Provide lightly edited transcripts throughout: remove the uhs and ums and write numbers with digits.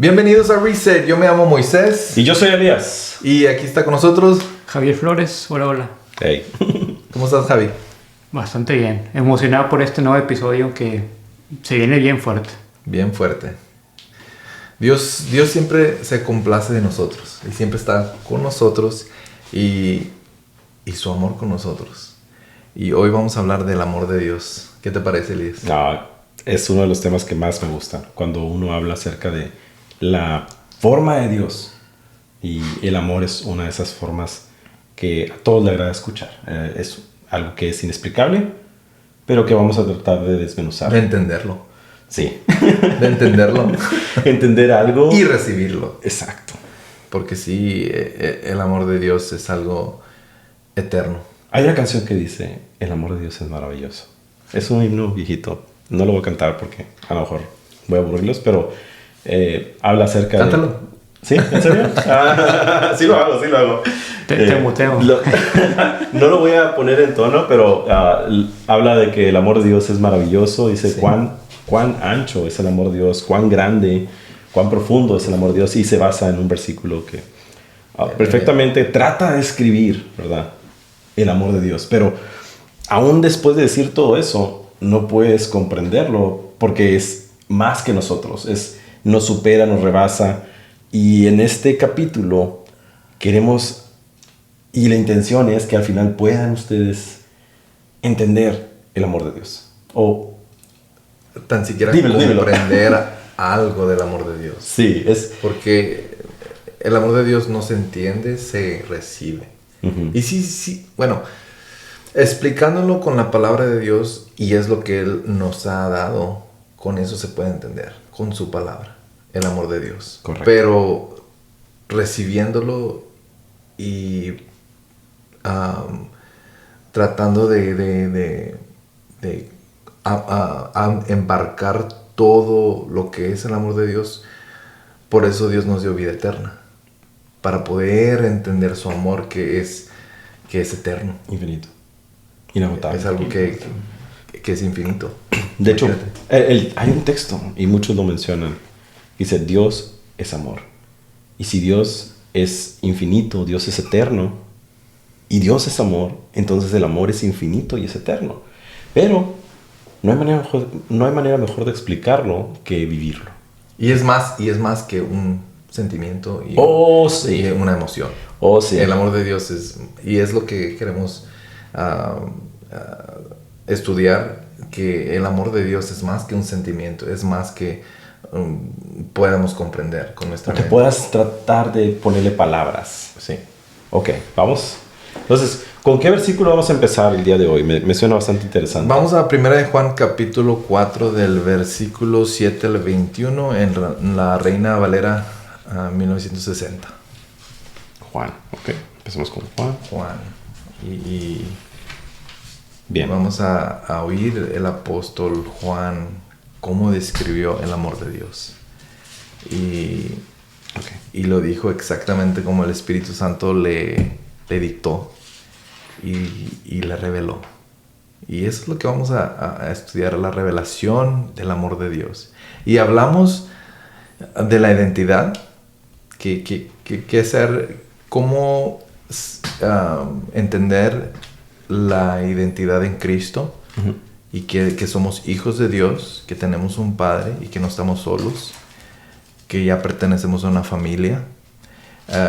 Bienvenidos a Reset, yo me llamo Moisés. Y yo soy Elías. Y aquí está con nosotros Javier Flores, hola, hola. Hey. ¿Cómo estás, Javi? Bastante bien. Emocionado por este nuevo episodio que se viene bien fuerte. Bien fuerte. Dios siempre se complace de nosotros. Y siempre está con nosotros y su amor con nosotros. Y hoy vamos a hablar del amor de Dios. ¿Qué te parece, Elías? Es uno de los temas que más me gustan. Cuando uno habla acerca de la forma de Dios. Y el amor es una de esas formas que a todos le agrada escuchar. Es algo que es inexplicable, pero que vamos a tratar de desmenuzar. De entenderlo. Sí. De entenderlo. Entender algo. Y recibirlo. Exacto. Porque sí, el amor de Dios es algo eterno. Hay una canción que dice, el amor de Dios es maravilloso. Es un himno viejito. No lo voy a cantar porque a lo mejor voy a aburrirlos, pero habla acerca Cántalo. de... ¿Sí? ¿En serio? Sí lo hago. Te muteo. No lo voy a poner en tono, pero habla de que el amor de Dios es maravilloso. Dice Sí. cuán ancho es el amor de Dios, cuán grande, cuán profundo es el amor de Dios. Y se basa en un versículo que perfectamente trata de describir, ¿verdad?, el amor de Dios. Pero aún después de decir todo eso, no puedes comprenderlo porque es más que nosotros. Nos supera, nos rebasa. Y en este capítulo queremos, y la intención es que al final puedan ustedes entender el amor de Dios. O Tan siquiera Dímelo. comprender algo del amor de Dios. sí, Porque el amor de Dios no se entiende, se recibe. Uh-huh. Y sí, bueno, explicándolo con la palabra de Dios, y es lo que Él nos ha dado, con eso se puede entender, con su palabra, el amor de Dios. Correcto. Pero recibiéndolo y tratando de embarcar todo lo que es el amor de Dios, por eso Dios nos dio vida eterna, para poder entender su amor que es eterno. Infinito. Inagotable. Es algo que es infinito. De hecho, Imagínate. hay un texto, y muchos lo mencionan. Dice, Dios es amor. Y si Dios es infinito, Dios es eterno, y Dios es amor, entonces el amor es infinito y es eterno. Pero no hay manera mejor de explicarlo que vivirlo. Y es más que un sentimiento y, Sí. y una emoción. Sí. El amor de Dios es lo que queremos estudiar, que el amor de Dios es más que un sentimiento, es más que podamos comprender con nuestra Que mente. puedas tratar de ponerle palabras. Sí. Ok, vamos. Entonces, ¿con qué versículo vamos a empezar el día de hoy? Me suena bastante interesante. Vamos a 1 de Juan capítulo 4 del versículo 7 al 21 en la Reina Valera 1960. Juan, ok. Empecemos con Juan. Juan. Y Bien. vamos a oír el apóstol Juan cómo describió el amor de Dios. Y lo dijo exactamente como el Espíritu Santo le dictó y le reveló. Y eso es lo que vamos a estudiar, la revelación del amor de Dios. Y hablamos de la identidad, que ser, cómo entender la identidad en Cristo. Uh-huh. Y que somos hijos de Dios, que tenemos un Padre y que no estamos solos, que ya pertenecemos a una familia.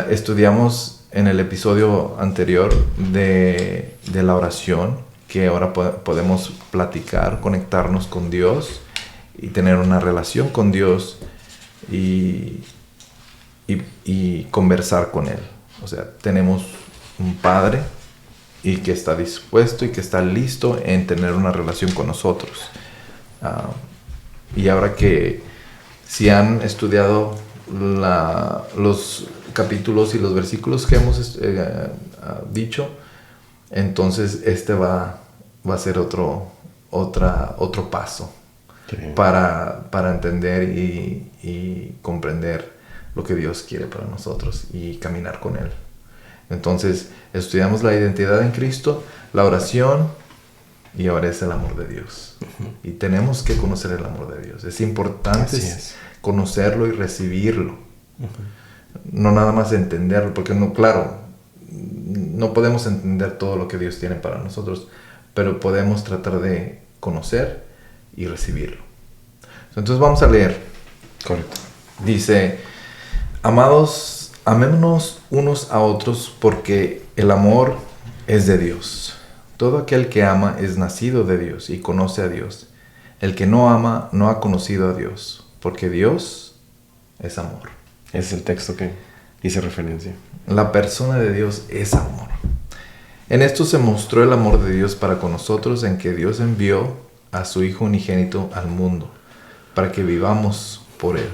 Estudiamos en el episodio anterior de la oración, que ahora podemos platicar, conectarnos con Dios y tener una relación con Dios y conversar con Él. O sea, tenemos un Padre y que está dispuesto y que está listo en tener una relación con nosotros. Y ahora que si han estudiado los capítulos y los versículos que hemos dicho, entonces este va a ser otro paso para entender y comprender lo que Dios quiere para nosotros y caminar con Él. Entonces, estudiamos la identidad en Cristo, la oración, y ahora es el amor de Dios. Uh-huh. Y tenemos que conocer el amor de Dios. Es importante conocerlo y recibirlo. No nada más entenderlo, porque no, claro, no podemos entender todo lo que Dios tiene para nosotros, pero podemos tratar de conocer y recibirlo. Entonces vamos a leer. Correcto. Dice: amados, amémonos unos a otros, porque el amor es de Dios. Todo aquel que ama es nacido de Dios y conoce a Dios. El que no ama no ha conocido a Dios, porque Dios es amor. Ese es el texto que hice referencia. La persona de Dios es amor. En esto se mostró el amor de Dios para con nosotros, en que Dios envió a su Hijo unigénito al mundo, para que vivamos por Él.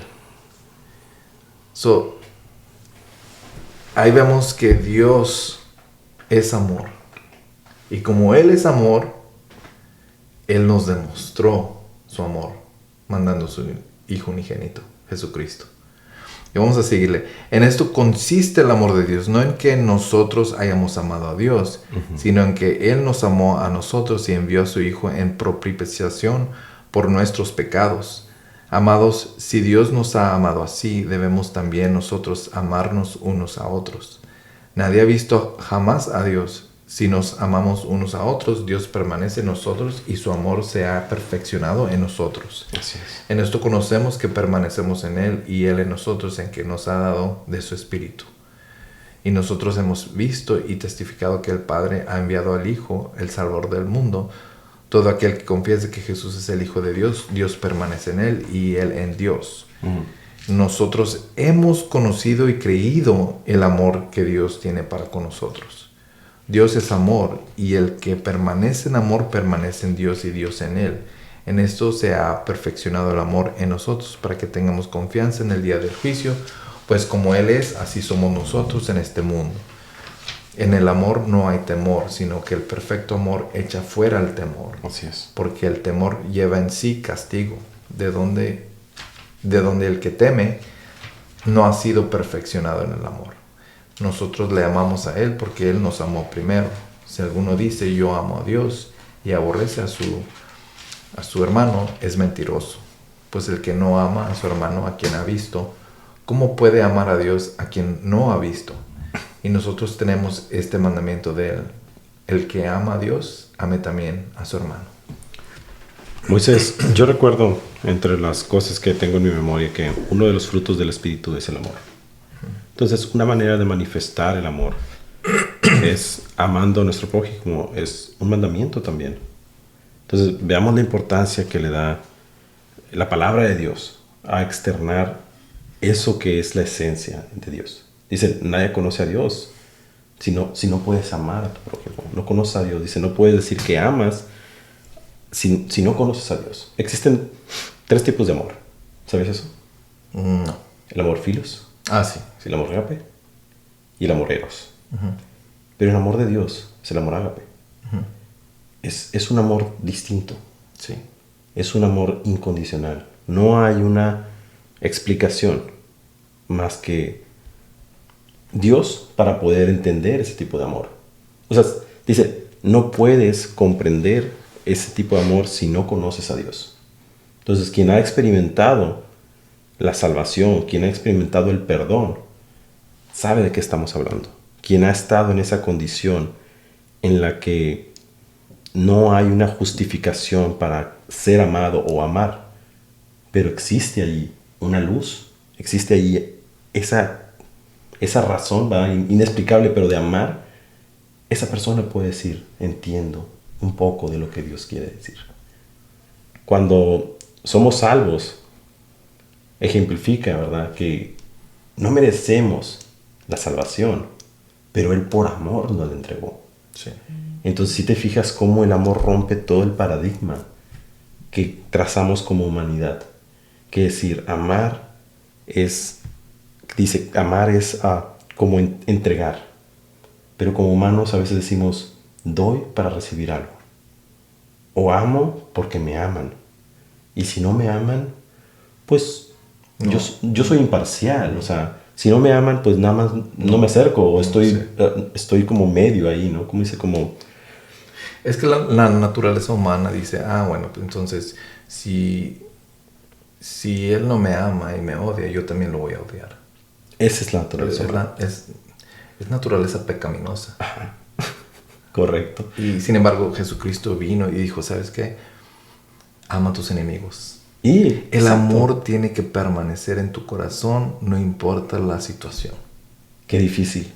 Ahí vemos que Dios es amor. Y como Él es amor, Él nos demostró su amor, mandando su Hijo unigénito, Jesucristo. Y vamos a seguirle. En esto consiste el amor de Dios, no en que nosotros hayamos amado a Dios, sino en que Él nos amó a nosotros y envió a su Hijo en propiciación por nuestros pecados. Amados, si Dios nos ha amado así, debemos también nosotros amarnos unos a otros. Nadie ha visto jamás a Dios. Si nos amamos unos a otros, Dios permanece en nosotros y su amor se ha perfeccionado en nosotros. Así es. En esto conocemos que permanecemos en Él y Él en nosotros, en que nos ha dado de su Espíritu. Y nosotros hemos visto y testificado que el Padre ha enviado al Hijo, el Salvador del mundo. Todo aquel que confiese que Jesús es el Hijo de Dios, Dios permanece en Él y Él en Dios. Nosotros hemos conocido y creído el amor que Dios tiene para con nosotros. Dios es amor, y el que permanece en amor permanece en Dios y Dios en él. En esto se ha perfeccionado el amor en nosotros, para que tengamos confianza en el día del juicio, pues como Él es, así somos nosotros en este mundo. En el amor no hay temor, sino que el perfecto amor echa fuera el temor. Así es. Porque el temor lleva en sí castigo, de donde el que teme no ha sido perfeccionado en el amor. Nosotros le amamos a Él porque Él nos amó primero. Si alguno dice yo amo a Dios y aborrece a su hermano, es mentiroso. Pues el que no ama a su hermano a quien ha visto, ¿cómo puede amar a Dios a quien no ha visto? Y nosotros tenemos este mandamiento de Él: el que ama a Dios, ame también a su hermano. Moisés, yo recuerdo entre las cosas que tengo en mi memoria que uno de los frutos del Espíritu es el amor. Entonces, una manera de manifestar el amor es amando a nuestro prójimo, es un mandamiento también. Entonces, veamos la importancia que le da la palabra de Dios a externar eso que es la esencia de Dios. Dice, nadie conoce a Dios si no puedes amar a tu prójimo. No conoces a Dios. Dice, no puedes decir que amas si no conoces a Dios. Existen 3 tipos de amor. ¿Sabes eso? No. El amor filos. Sí. El amor agape y el amor eros. Pero el amor de Dios es el amor agape. Es un amor distinto. Sí. Es un amor incondicional. No hay una explicación más que Dios para poder entender ese tipo de amor. O sea, dice, no puedes comprender ese tipo de amor si no conoces a Dios. Entonces, quien ha experimentado la salvación, quien ha experimentado el perdón, sabe de qué estamos hablando. Quien ha estado en esa condición en la que no hay una justificación para ser amado o amar, pero existe allí una luz, existe allí esa razón, ¿verdad?, inexplicable, pero de amar, esa persona puede decir, entiendo un poco de lo que Dios quiere decir. Cuando somos salvos, ejemplifica, ¿verdad?, que no merecemos la salvación, pero Él por amor nos la entregó. Sí. Entonces, si te fijas cómo el amor rompe todo el paradigma que trazamos como humanidad. Que decir, amar es como entregar. Pero como humanos a veces decimos, doy para recibir algo. O amo porque me aman. Y si no me aman, pues no. Yo soy imparcial. O sea, si no me aman, pues nada más no me acerco. O estoy como medio ahí, ¿no? Como dice, como... Es que la naturaleza humana dice, bueno, pues entonces, si si Él no me ama y me odia, yo también lo voy a odiar. Esa es la naturaleza. Es naturaleza pecaminosa. Correcto. Y sin embargo, Jesucristo vino y dijo, ¿sabes qué? Ama a tus enemigos. Y el amor tiene que permanecer en tu corazón, no importa la situación. Qué difícil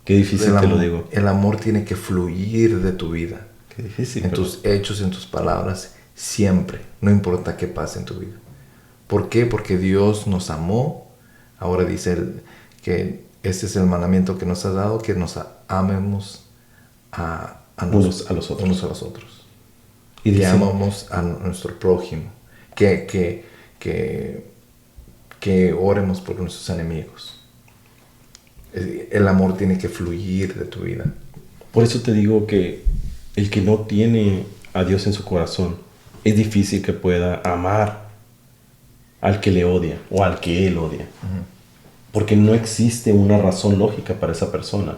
te lo digo. El amor tiene que fluir de tu vida. Qué difícil. En tus hechos, en tus palabras, siempre, no importa qué pase en tu vida. ¿Por qué? Porque Dios nos amó. Ahora dice Él que este es el mandamiento que nos ha dado, que nos amemos unos a los otros. Y que dice, amamos a nuestro prójimo. Que oremos por nuestros enemigos. El amor tiene que fluir de tu vida. Por eso te digo que el que no tiene a Dios en su corazón, es difícil que pueda amar al que le odia o al que él odia. Porque no existe una razón lógica para esa persona.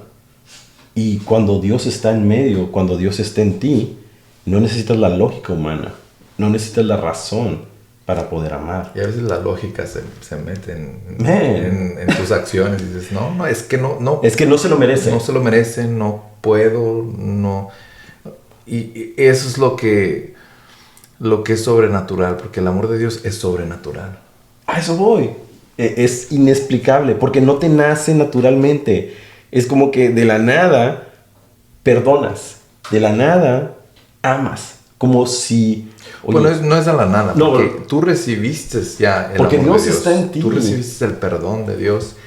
Y cuando Dios está en medio, cuando Dios está en ti, no necesitas la lógica humana, no necesitas la razón para poder amar. Y a veces la lógica se mete en tus acciones y dices, no, es que no. Es que no se lo merece. No se lo merece, no puedo, no. Y eso es lo que es sobrenatural, porque el amor de Dios es sobrenatural. A eso voy. Es inexplicable, porque no te nace naturalmente. Es como que de la nada perdonas, de la nada amas, como si... Oye, bueno, no es de la nada, no, porque tú recibiste ya el porque amor Dios de Dios. Está en ti. Tú recibiste el perdón de Dios,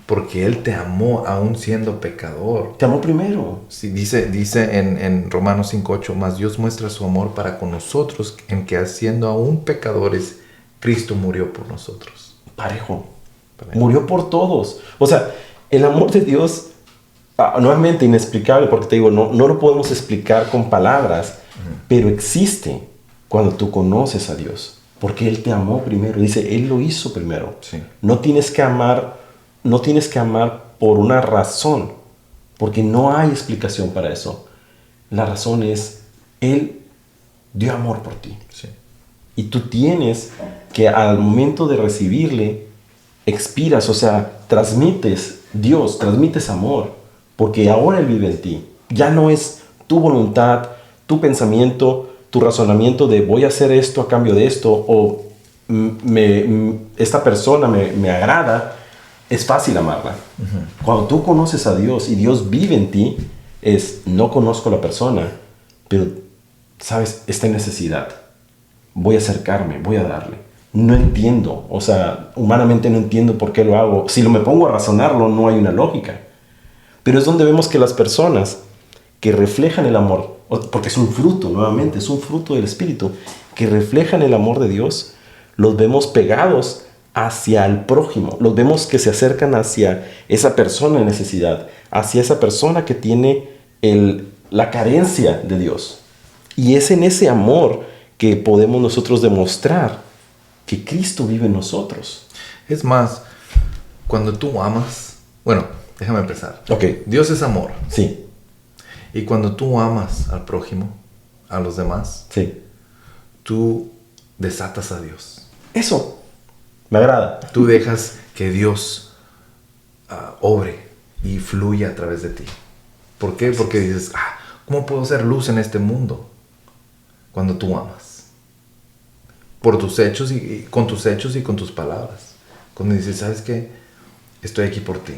porque Él te amó aún siendo pecador. Te amó primero. Sí, dice en Romanos 5:8, más Dios muestra su amor para con nosotros, en que siendo aún pecadores, Cristo murió por nosotros. Parejo. Murió por todos. O sea, el amor de Dios, nuevamente inexplicable, porque te digo, no lo podemos explicar con palabras, pero existe cuando tú conoces a Dios, porque Él te amó primero. Dice, Él lo hizo primero. Sí. No tienes que amar por una razón, porque no hay explicación para eso. La razón es, Él dio amor por ti. Sí. Y tú tienes que al momento de recibirle, expiras, o sea, transmites Dios, transmites amor, porque ahora Él vive en ti. Ya no es tu voluntad, tu pensamiento, tu razonamiento de voy a hacer esto a cambio de esto, o esta persona me agrada. Es fácil amarla. Cuando tú conoces a Dios y Dios vive en ti, no conozco a la persona, pero, ¿sabes? Está en necesidad. Voy a acercarme, voy a darle. No entiendo, o sea, humanamente no entiendo por qué lo hago. Si me pongo a razonarlo, no hay una lógica. Pero es donde vemos que las personas que reflejan el amor, porque es un fruto, nuevamente, es un fruto del Espíritu, que reflejan el amor de Dios, los vemos pegados hacia el prójimo, los vemos que se acercan hacia esa persona en necesidad, hacia esa persona que tiene la carencia de Dios. Y es en ese amor que podemos nosotros demostrar que Cristo vive en nosotros. Es más, cuando tú amas, bueno, déjame empezar. Okay. Dios es amor. Sí. Y cuando tú amas al prójimo, a los demás, sí, tú desatas a Dios. Eso me agrada. Tú dejas que Dios obre y fluya a través de ti. ¿Por qué? Porque dices, ¿cómo puedo ser luz en este mundo? Cuando tú amas. Por tus hechos y con tus hechos y con tus palabras. Cuando dices, ¿sabes qué? Estoy aquí por ti.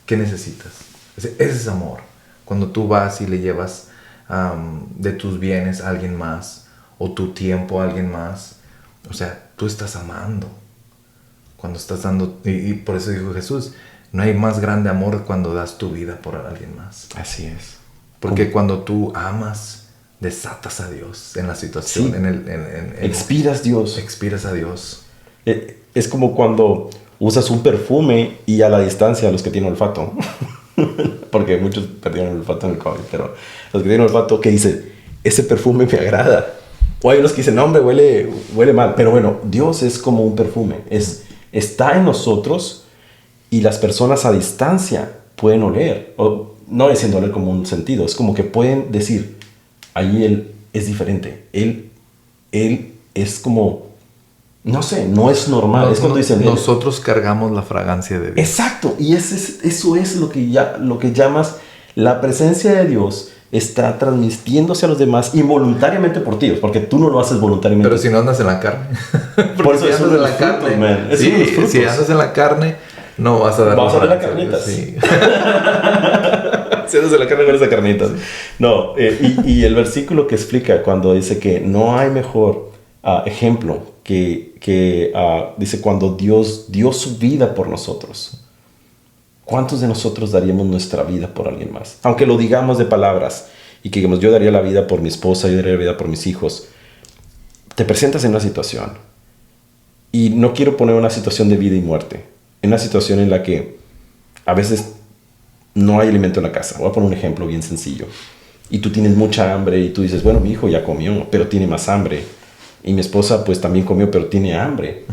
¿Qué necesitas? Ese es amor. Cuando tú vas y le llevas de tus bienes a alguien más, o tu tiempo a alguien más, o sea, tú estás amando. Cuando estás dando, y por eso dijo Jesús, no hay más grande amor cuando das tu vida por alguien más. Así es. Porque cuando tú amas, desatas a Dios en la situación. Sí. Expiras Dios. Expiras a Dios. Es como cuando usas un perfume y a la distancia los que tienen olfato. Porque muchos perdieron el olfato en el COVID, pero los que tienen olfato, que dicen, ese perfume me agrada. O hay unos que dicen, no, hombre, huele mal. Pero bueno, Dios es como un perfume. Está en nosotros y las personas a distancia pueden oler. O, no diciendo oler como un sentido, es como que pueden decir, ahí Él es diferente. Él es como no sé, no es normal. Es cuando dicen... Nosotros cargamos la fragancia de Dios. Exacto. Y eso es lo que llamas la presencia de Dios. Está transmitiéndose a los demás involuntariamente por ti, porque tú no lo haces voluntariamente. Pero si no andas en la carne. Por eso si andas en la carne. Si andas en la carne, no vas a dar. Vamos a ver las carnitas. Sí. Si andas en la carne, verás las carnitas. No, y el versículo que explica cuando dice que no hay mejor ejemplo que dice cuando Dios dio su vida por nosotros. ¿Cuántos de nosotros daríamos nuestra vida por alguien más? Aunque lo digamos de palabras y que digamos, yo daría la vida por mi esposa, yo daría la vida por mis hijos. Te presentas en una situación y no quiero poner una situación de vida y muerte. En una situación en la que a veces no hay alimento en la casa. Voy a poner un ejemplo bien sencillo. Y tú tienes mucha hambre y tú dices, bueno, mi hijo ya comió, pero tiene más hambre. Y mi esposa pues también comió, pero tiene hambre.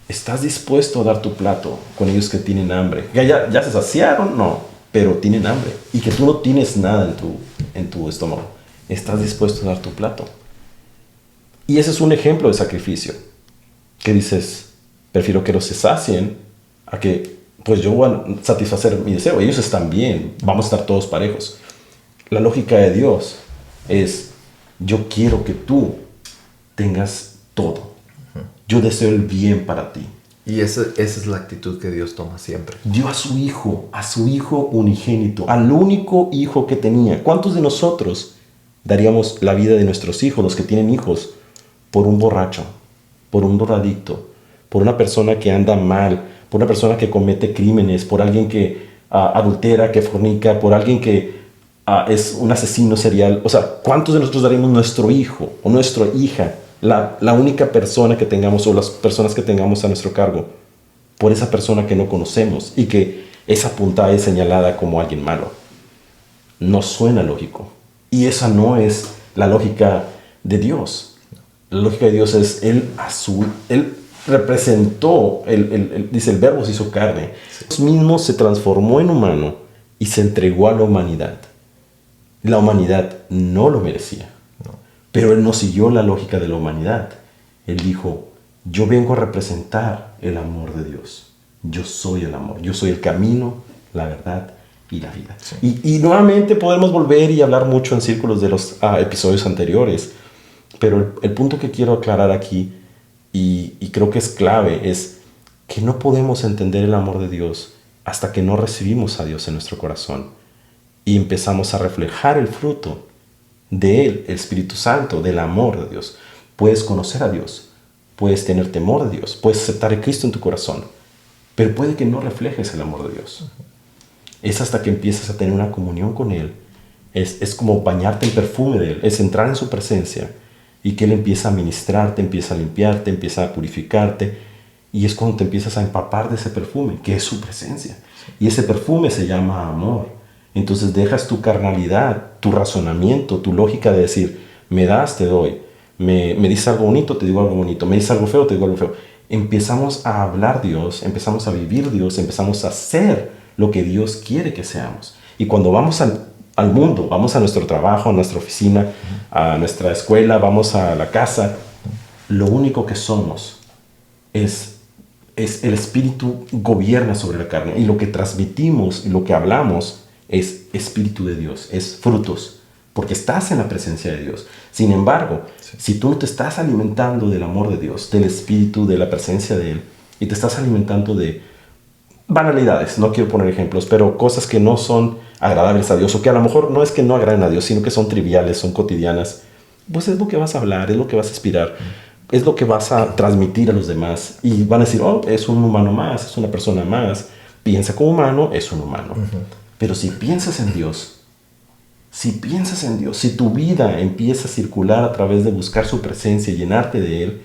¿Estás dispuesto a dar tu plato con ellos que tienen hambre? ¿Ya se saciaron? No, pero tienen hambre. Y que tú no tienes nada en tu estómago. ¿Estás dispuesto a dar tu plato? Y ese es un ejemplo de sacrificio. Que dices, prefiero que los se sacien a que, pues yo voy a satisfacer mi deseo. Ellos están bien, vamos a estar todos parejos. La lógica de Dios es, yo quiero que tú tengas todo. Yo deseo el bien para ti. Y esa es la actitud que Dios toma siempre. Dio a su hijo unigénito, al único hijo que tenía. ¿Cuántos de nosotros daríamos la vida de nuestros hijos, los que tienen hijos, por un borracho, por un drogadicto, por una persona que anda mal, por una persona que comete crímenes, por alguien que adultera, que fornica, por alguien que es un asesino serial? O sea, ¿cuántos de nosotros daríamos nuestro hijo o nuestra hija, la única persona que tengamos o las personas que tengamos a nuestro cargo, por esa persona que no conocemos y que es apuntada y señalada como alguien malo? No suena lógico. Y esa no es la lógica de Dios. La lógica de Dios es, Él representó, dice, el verbo se hizo carne. Dios mismo se transformó en humano y se entregó a la humanidad. La humanidad no lo merecía. Pero Él no siguió la lógica de la humanidad. Él dijo, yo vengo a representar el amor de Dios. Yo soy el amor. Yo soy el camino, la verdad y la vida. Sí. Y nuevamente podemos volver y hablar mucho en círculos de los episodios anteriores. Pero el punto que quiero aclarar aquí, y creo que es clave, es que no podemos entender el amor de Dios hasta que no recibimos a Dios en nuestro corazón y empezamos a reflejar el fruto de Él, el Espíritu Santo, del amor de Dios. Puedes conocer a Dios, puedes tener temor de Dios, puedes aceptar a Cristo en tu corazón, pero puede que no reflejes el amor de Dios. Es hasta que empiezas a tener una comunión con Él. Es como bañarte en perfume de Él, es entrar en su presencia y que Él empieza a ministrarte, empieza a limpiarte, empieza a purificarte, y es cuando te empiezas a empapar de ese perfume, que es su presencia. Y ese perfume se llama amor. Entonces dejas tu carnalidad, tu razonamiento, tu lógica de decir, me das, te doy. Me dices algo bonito, te digo algo bonito. Me dices algo feo, te digo algo feo. Empezamos a hablar Dios, empezamos a vivir Dios, empezamos a hacer lo que Dios quiere que seamos. Y cuando vamos al mundo, vamos a nuestro trabajo, a nuestra oficina, a nuestra escuela, vamos a la casa, lo único que somos es el Espíritu gobierna sobre la carne. Y lo que transmitimos y lo que hablamos es Espíritu de Dios, es frutos, porque estás en la presencia de Dios. Sin embargo, si tú no te estás alimentando del amor de Dios, del Espíritu, de la presencia de Él, y te estás alimentando de banalidades, no quiero poner ejemplos, pero cosas que no son agradables a Dios, o que a lo mejor no es que no agraden a Dios, sino que son triviales, son cotidianas, pues es lo que vas a hablar, es lo que vas a inspirar, es lo que vas a transmitir a los demás. Y van a decir, oh, es un humano más, es una persona más, piensa como humano, es un humano. Pero si piensas en Dios, si tu vida empieza a circular a través de buscar su presencia y llenarte de Él,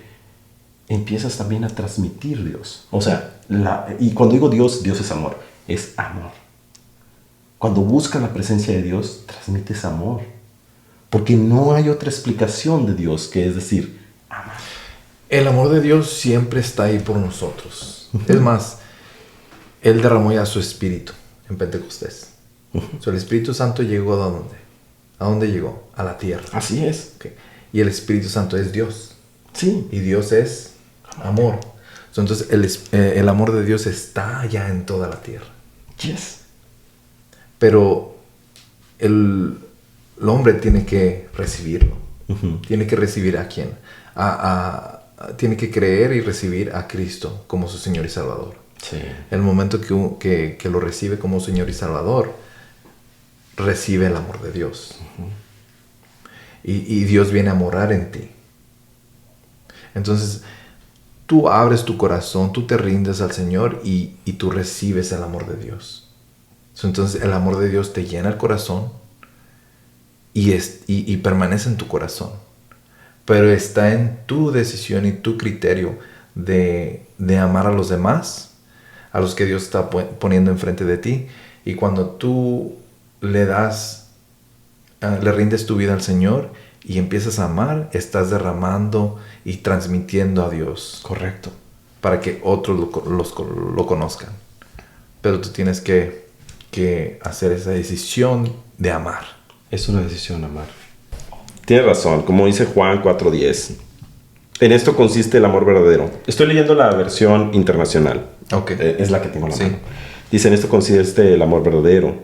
empiezas también a transmitir Dios. O sea, y cuando digo Dios, Dios es amor, es amor. Cuando buscas la presencia de Dios, transmites amor. Porque no hay otra explicación de Dios que es decir, amar. El amor de Dios siempre está ahí por nosotros. Es más, Él derramó ya su Espíritu en Pentecostés. El Espíritu Santo llegó ¿a dónde? ¿A dónde llegó? A la tierra. Así es. Okay. Y el Espíritu Santo es Dios. Sí. Y Dios es Amor. Entonces el amor de Dios está ya en toda la tierra. Yes. Pero el hombre tiene que recibirlo. Ujú. Tiene que recibir ¿a quién? Tiene que creer y recibir a Cristo como su Señor y Salvador. Sí. El momento que lo recibe como Señor y Salvador, recibe el amor de Dios. Y Dios viene a morar en ti. Entonces, tú abres tu corazón, tú te rindes al Señor y tú recibes el amor de Dios. Entonces, el amor de Dios te llena el corazón y permanece en tu corazón. Pero está en tu decisión y tu criterio de amar a los demás, a los que Dios está poniendo enfrente de ti. Y cuando tú le rindes tu vida al Señor y empiezas a amar, estás derramando y transmitiendo a Dios. Correcto. Para que otros lo conozcan. Pero tú tienes que hacer esa decisión de amar. Es una decisión amar. Tienes razón, como dice Juan 4:10. En esto consiste el amor verdadero. Estoy leyendo la versión internacional. Ok. Es la que tengo en la Sí. mano. Dice, en esto consiste el amor verdadero.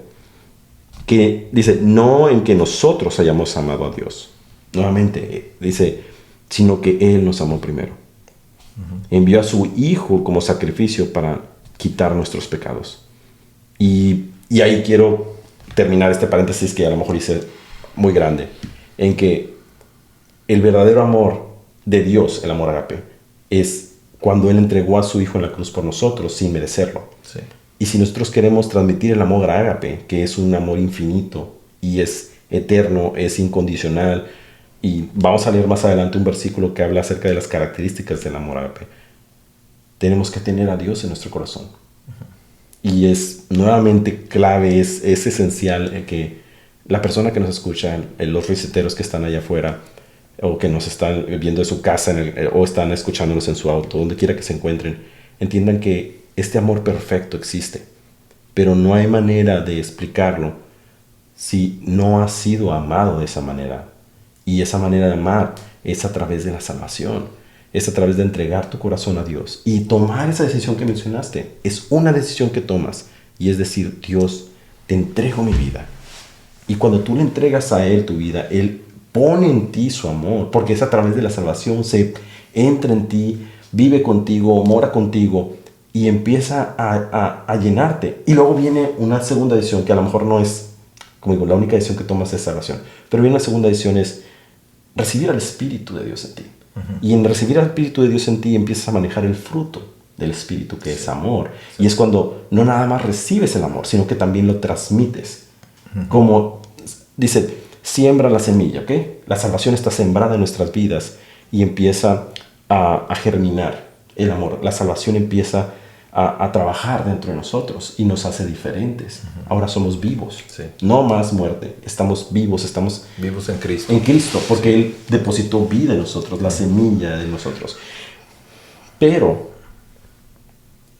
Que dice, no en que nosotros hayamos amado a Dios. Nuevamente, dice, sino que Él nos amó primero. Envió a su Hijo como sacrificio para quitar nuestros pecados. Y ahí quiero terminar este paréntesis que a lo mejor hice muy grande, en que el verdadero amor de Dios, el amor ágape, es cuando Él entregó a su Hijo en la cruz por nosotros sin merecerlo. Sí. Y si nosotros queremos transmitir el amor ágape, que es un amor infinito y es eterno, es incondicional, y vamos a leer más adelante un versículo que habla acerca de las características del amor ágape, tenemos que tener a Dios en nuestro corazón. Y es nuevamente clave, es esencial que la persona que nos escucha, los riseteros que están allá afuera, o que nos están viendo en su casa, o están escuchándonos en su auto, donde quiera que se encuentren, entiendan que este amor perfecto existe, pero no hay manera de explicarlo si no has sido amado de esa manera. Y esa manera de amar es a través de la salvación, es a través de entregar tu corazón a Dios y tomar esa decisión que mencionaste. Es una decisión que tomas y es decir, Dios, te entrego mi vida. Y cuando tú le entregas a Él tu vida, Él pone en ti su amor, porque es a través de la salvación, se entra en ti, vive contigo, mora contigo y empieza a llenarte. Y luego viene una segunda decisión que a lo mejor no es, como digo, la única decisión que tomas es salvación, pero viene una segunda decisión, es recibir al Espíritu de Dios en ti. Y en recibir al Espíritu de Dios en ti empiezas a manejar el fruto del Espíritu, que es amor. Y es cuando no nada más recibes el amor, sino que también lo transmites. Como dice, siembra la semilla, ¿ok? La salvación está sembrada en nuestras vidas y empieza a germinar el amor. La salvación empieza a trabajar dentro de nosotros y nos hace diferentes. Ahora somos vivos, Sí. no más muerte. Estamos vivos, estamos Vivos en Cristo. en Cristo, porque Él depositó vida en nosotros, la semilla de nosotros. Pero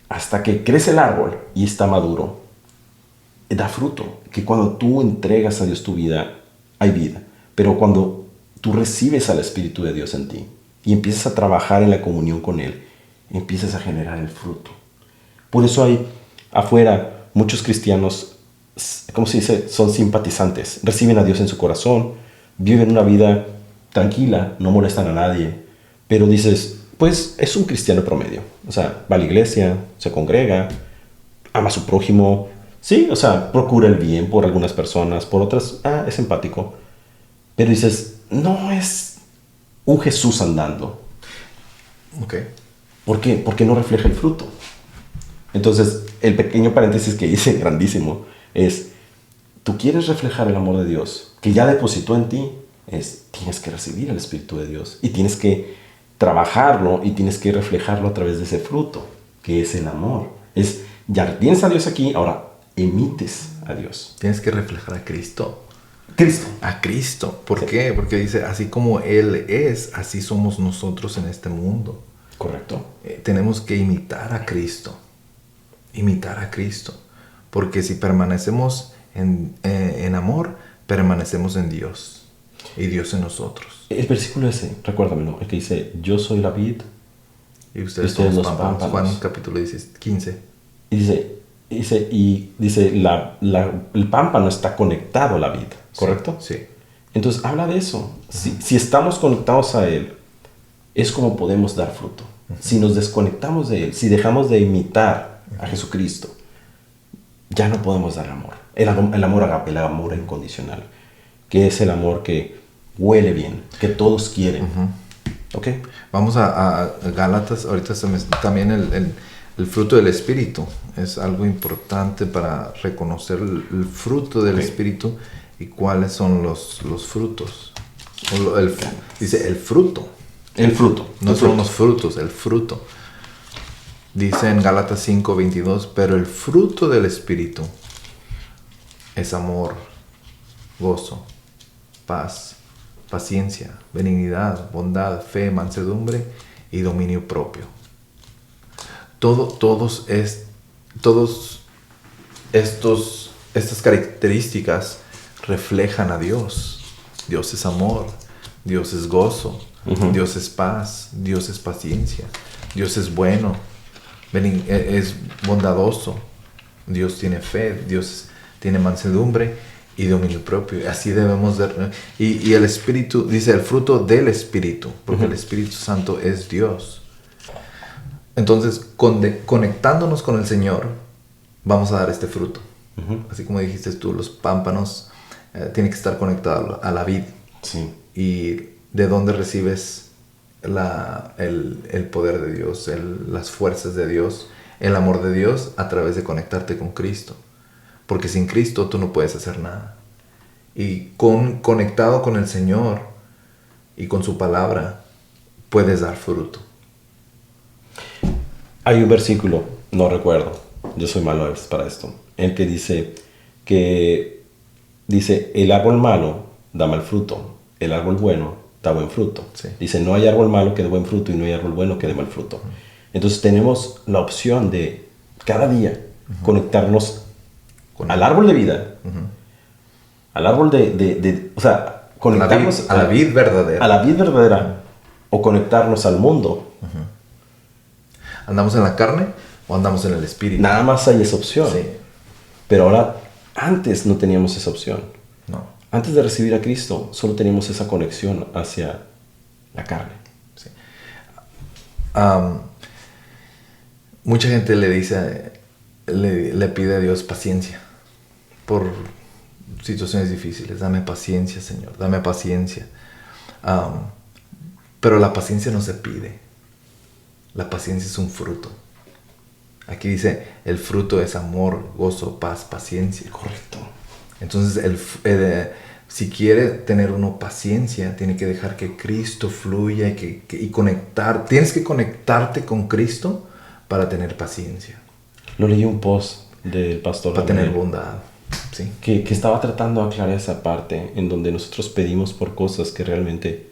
hasta que crece el árbol y está maduro, da fruto. Que cuando tú entregas a Dios tu vida, hay vida. Pero cuando tú recibes al Espíritu de Dios en ti y empiezas a trabajar en la comunión con Él, empiezas a generar el fruto. Por eso hay afuera muchos cristianos, ¿cómo se dice? Son simpatizantes. Reciben a Dios en su corazón, viven una vida tranquila, no molestan a nadie. Pero dices, pues es un cristiano promedio. O sea, va a la iglesia, se congrega, ama a su prójimo. Sí, o sea, procura el bien por algunas personas, por otras, es empático. Pero dices, no es un Jesús andando. Ok. ¿Por qué? Porque no refleja el fruto. Entonces, el pequeño paréntesis que hice, grandísimo, es, tú quieres reflejar el amor de Dios, que ya depositó en ti, tienes que recibir el Espíritu de Dios y tienes que trabajarlo y tienes que reflejarlo a través de ese fruto, que es el amor. Ya tienes a Dios aquí, ahora emites a Dios. Tienes que reflejar a Cristo. Cristo. A Cristo. ¿Por Sí. qué? Porque dice, así como Él es, así somos nosotros en este mundo. Correcto. Tenemos que imitar a Cristo. Imitar a Cristo. Porque si permanecemos en amor, permanecemos en Dios. Y Dios en nosotros. El versículo ese, recuérdamelo, el que dice, yo soy la vid Y ustedes son los pámpanos. Juan capítulo 15. Y dice el pámpano está conectado a la vid, ¿correcto? Sí. Entonces habla de eso. Si estamos conectados a Él, es como podemos dar fruto. Si nos desconectamos de Él, si dejamos de imitar a Jesucristo, ya no podemos dar amor. El amor agape, el amor incondicional, que es el amor que huele bien, que todos quieren. ¿Ok? Vamos a Gálatas. Ahorita también el fruto del Espíritu es algo importante para reconocer el fruto del Espíritu y cuáles son los frutos. Dice el fruto. El fruto. No son los frutos, el fruto. Dice en Gálatas 5:22, pero el fruto del Espíritu es amor, gozo, paz, paciencia, benignidad, bondad, fe, mansedumbre y dominio propio. Todas estas características reflejan a Dios. Dios es amor, Dios es gozo, Dios es paz, Dios es paciencia, Dios es bueno, es bondadoso, Dios tiene fe, Dios tiene mansedumbre y dominio propio. Así debemos de... Y el Espíritu, dice el fruto del Espíritu, porque el Espíritu Santo es Dios. Entonces, conectándonos con el Señor, vamos a dar este fruto. Así como dijiste tú, los pámpanos tienen que estar conectados a la vid. Sí. Y de dónde recibes el poder de Dios, las fuerzas de Dios, el amor de Dios, a través de conectarte con Cristo. Porque sin Cristo tú no puedes hacer nada. Y conectado con el Señor y con su palabra, puedes dar fruto. Hay un versículo, no recuerdo, yo soy malo para esto, el que dice el árbol malo da mal fruto, el árbol bueno da buen fruto. Sí. Dice, no hay árbol malo que dé buen fruto y no hay árbol bueno que dé mal fruto. Entonces tenemos la opción de cada día conectarnos al árbol de vida, al árbol o sea, conectarnos a la vid verdadera. A la vid verdadera, o conectarnos al mundo. ¿Andamos en la carne o andamos en el Espíritu? Nada más hay esa opción. Sí. Pero ahora, antes no teníamos esa opción. No. Antes de recibir a Cristo, solo teníamos esa conexión hacia la carne. Sí. Mucha gente le pide a Dios paciencia por situaciones difíciles. Dame paciencia, Señor, dame paciencia. Pero la paciencia no se pide. La paciencia es un fruto. Aquí dice, el fruto es amor, gozo, paz, paciencia. Correcto. Entonces, si quiere tener uno paciencia, tiene que dejar que Cristo fluya y conectar. Tienes que conectarte con Cristo para tener paciencia. Lo leí un post del pastor. Para tener bondad. Sí. Que estaba tratando de aclarar esa parte en donde nosotros pedimos por cosas que realmente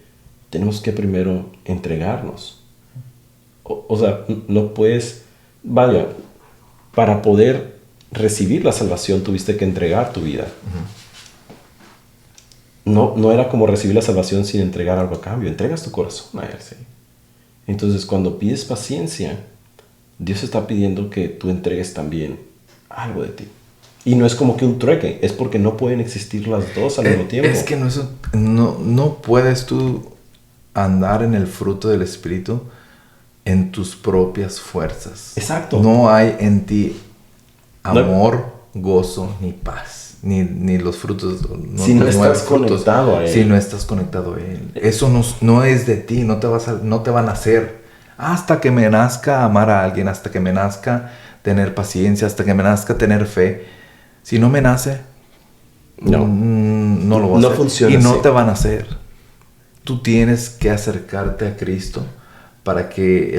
tenemos que primero entregarnos. O sea, no puedes... Vaya, para poder recibir la salvación tuviste que entregar tu vida. No era como recibir la salvación sin entregar algo a cambio. Entregas tu corazón a Él. Sí. Entonces, cuando pides paciencia, Dios está pidiendo que tú entregues también algo de ti. Y no es como que un trueque, es porque no pueden existir las dos al mismo tiempo. Es que no puedes tú andar en el fruto del Espíritu en tus propias fuerzas. Exacto. No hay en ti amor, gozo, ni paz, ni los frutos. Si no estás conectado a Él. Si no estás conectado a Él. Eso no es de ti, no te van a hacer. Hasta que me nazca amar a alguien, hasta que me nazca tener paciencia, hasta que me nazca tener fe. Si no me nace, no lo voy a hacer. Funciona y no así. te van a hacer. Tú tienes que acercarte a Cristo para que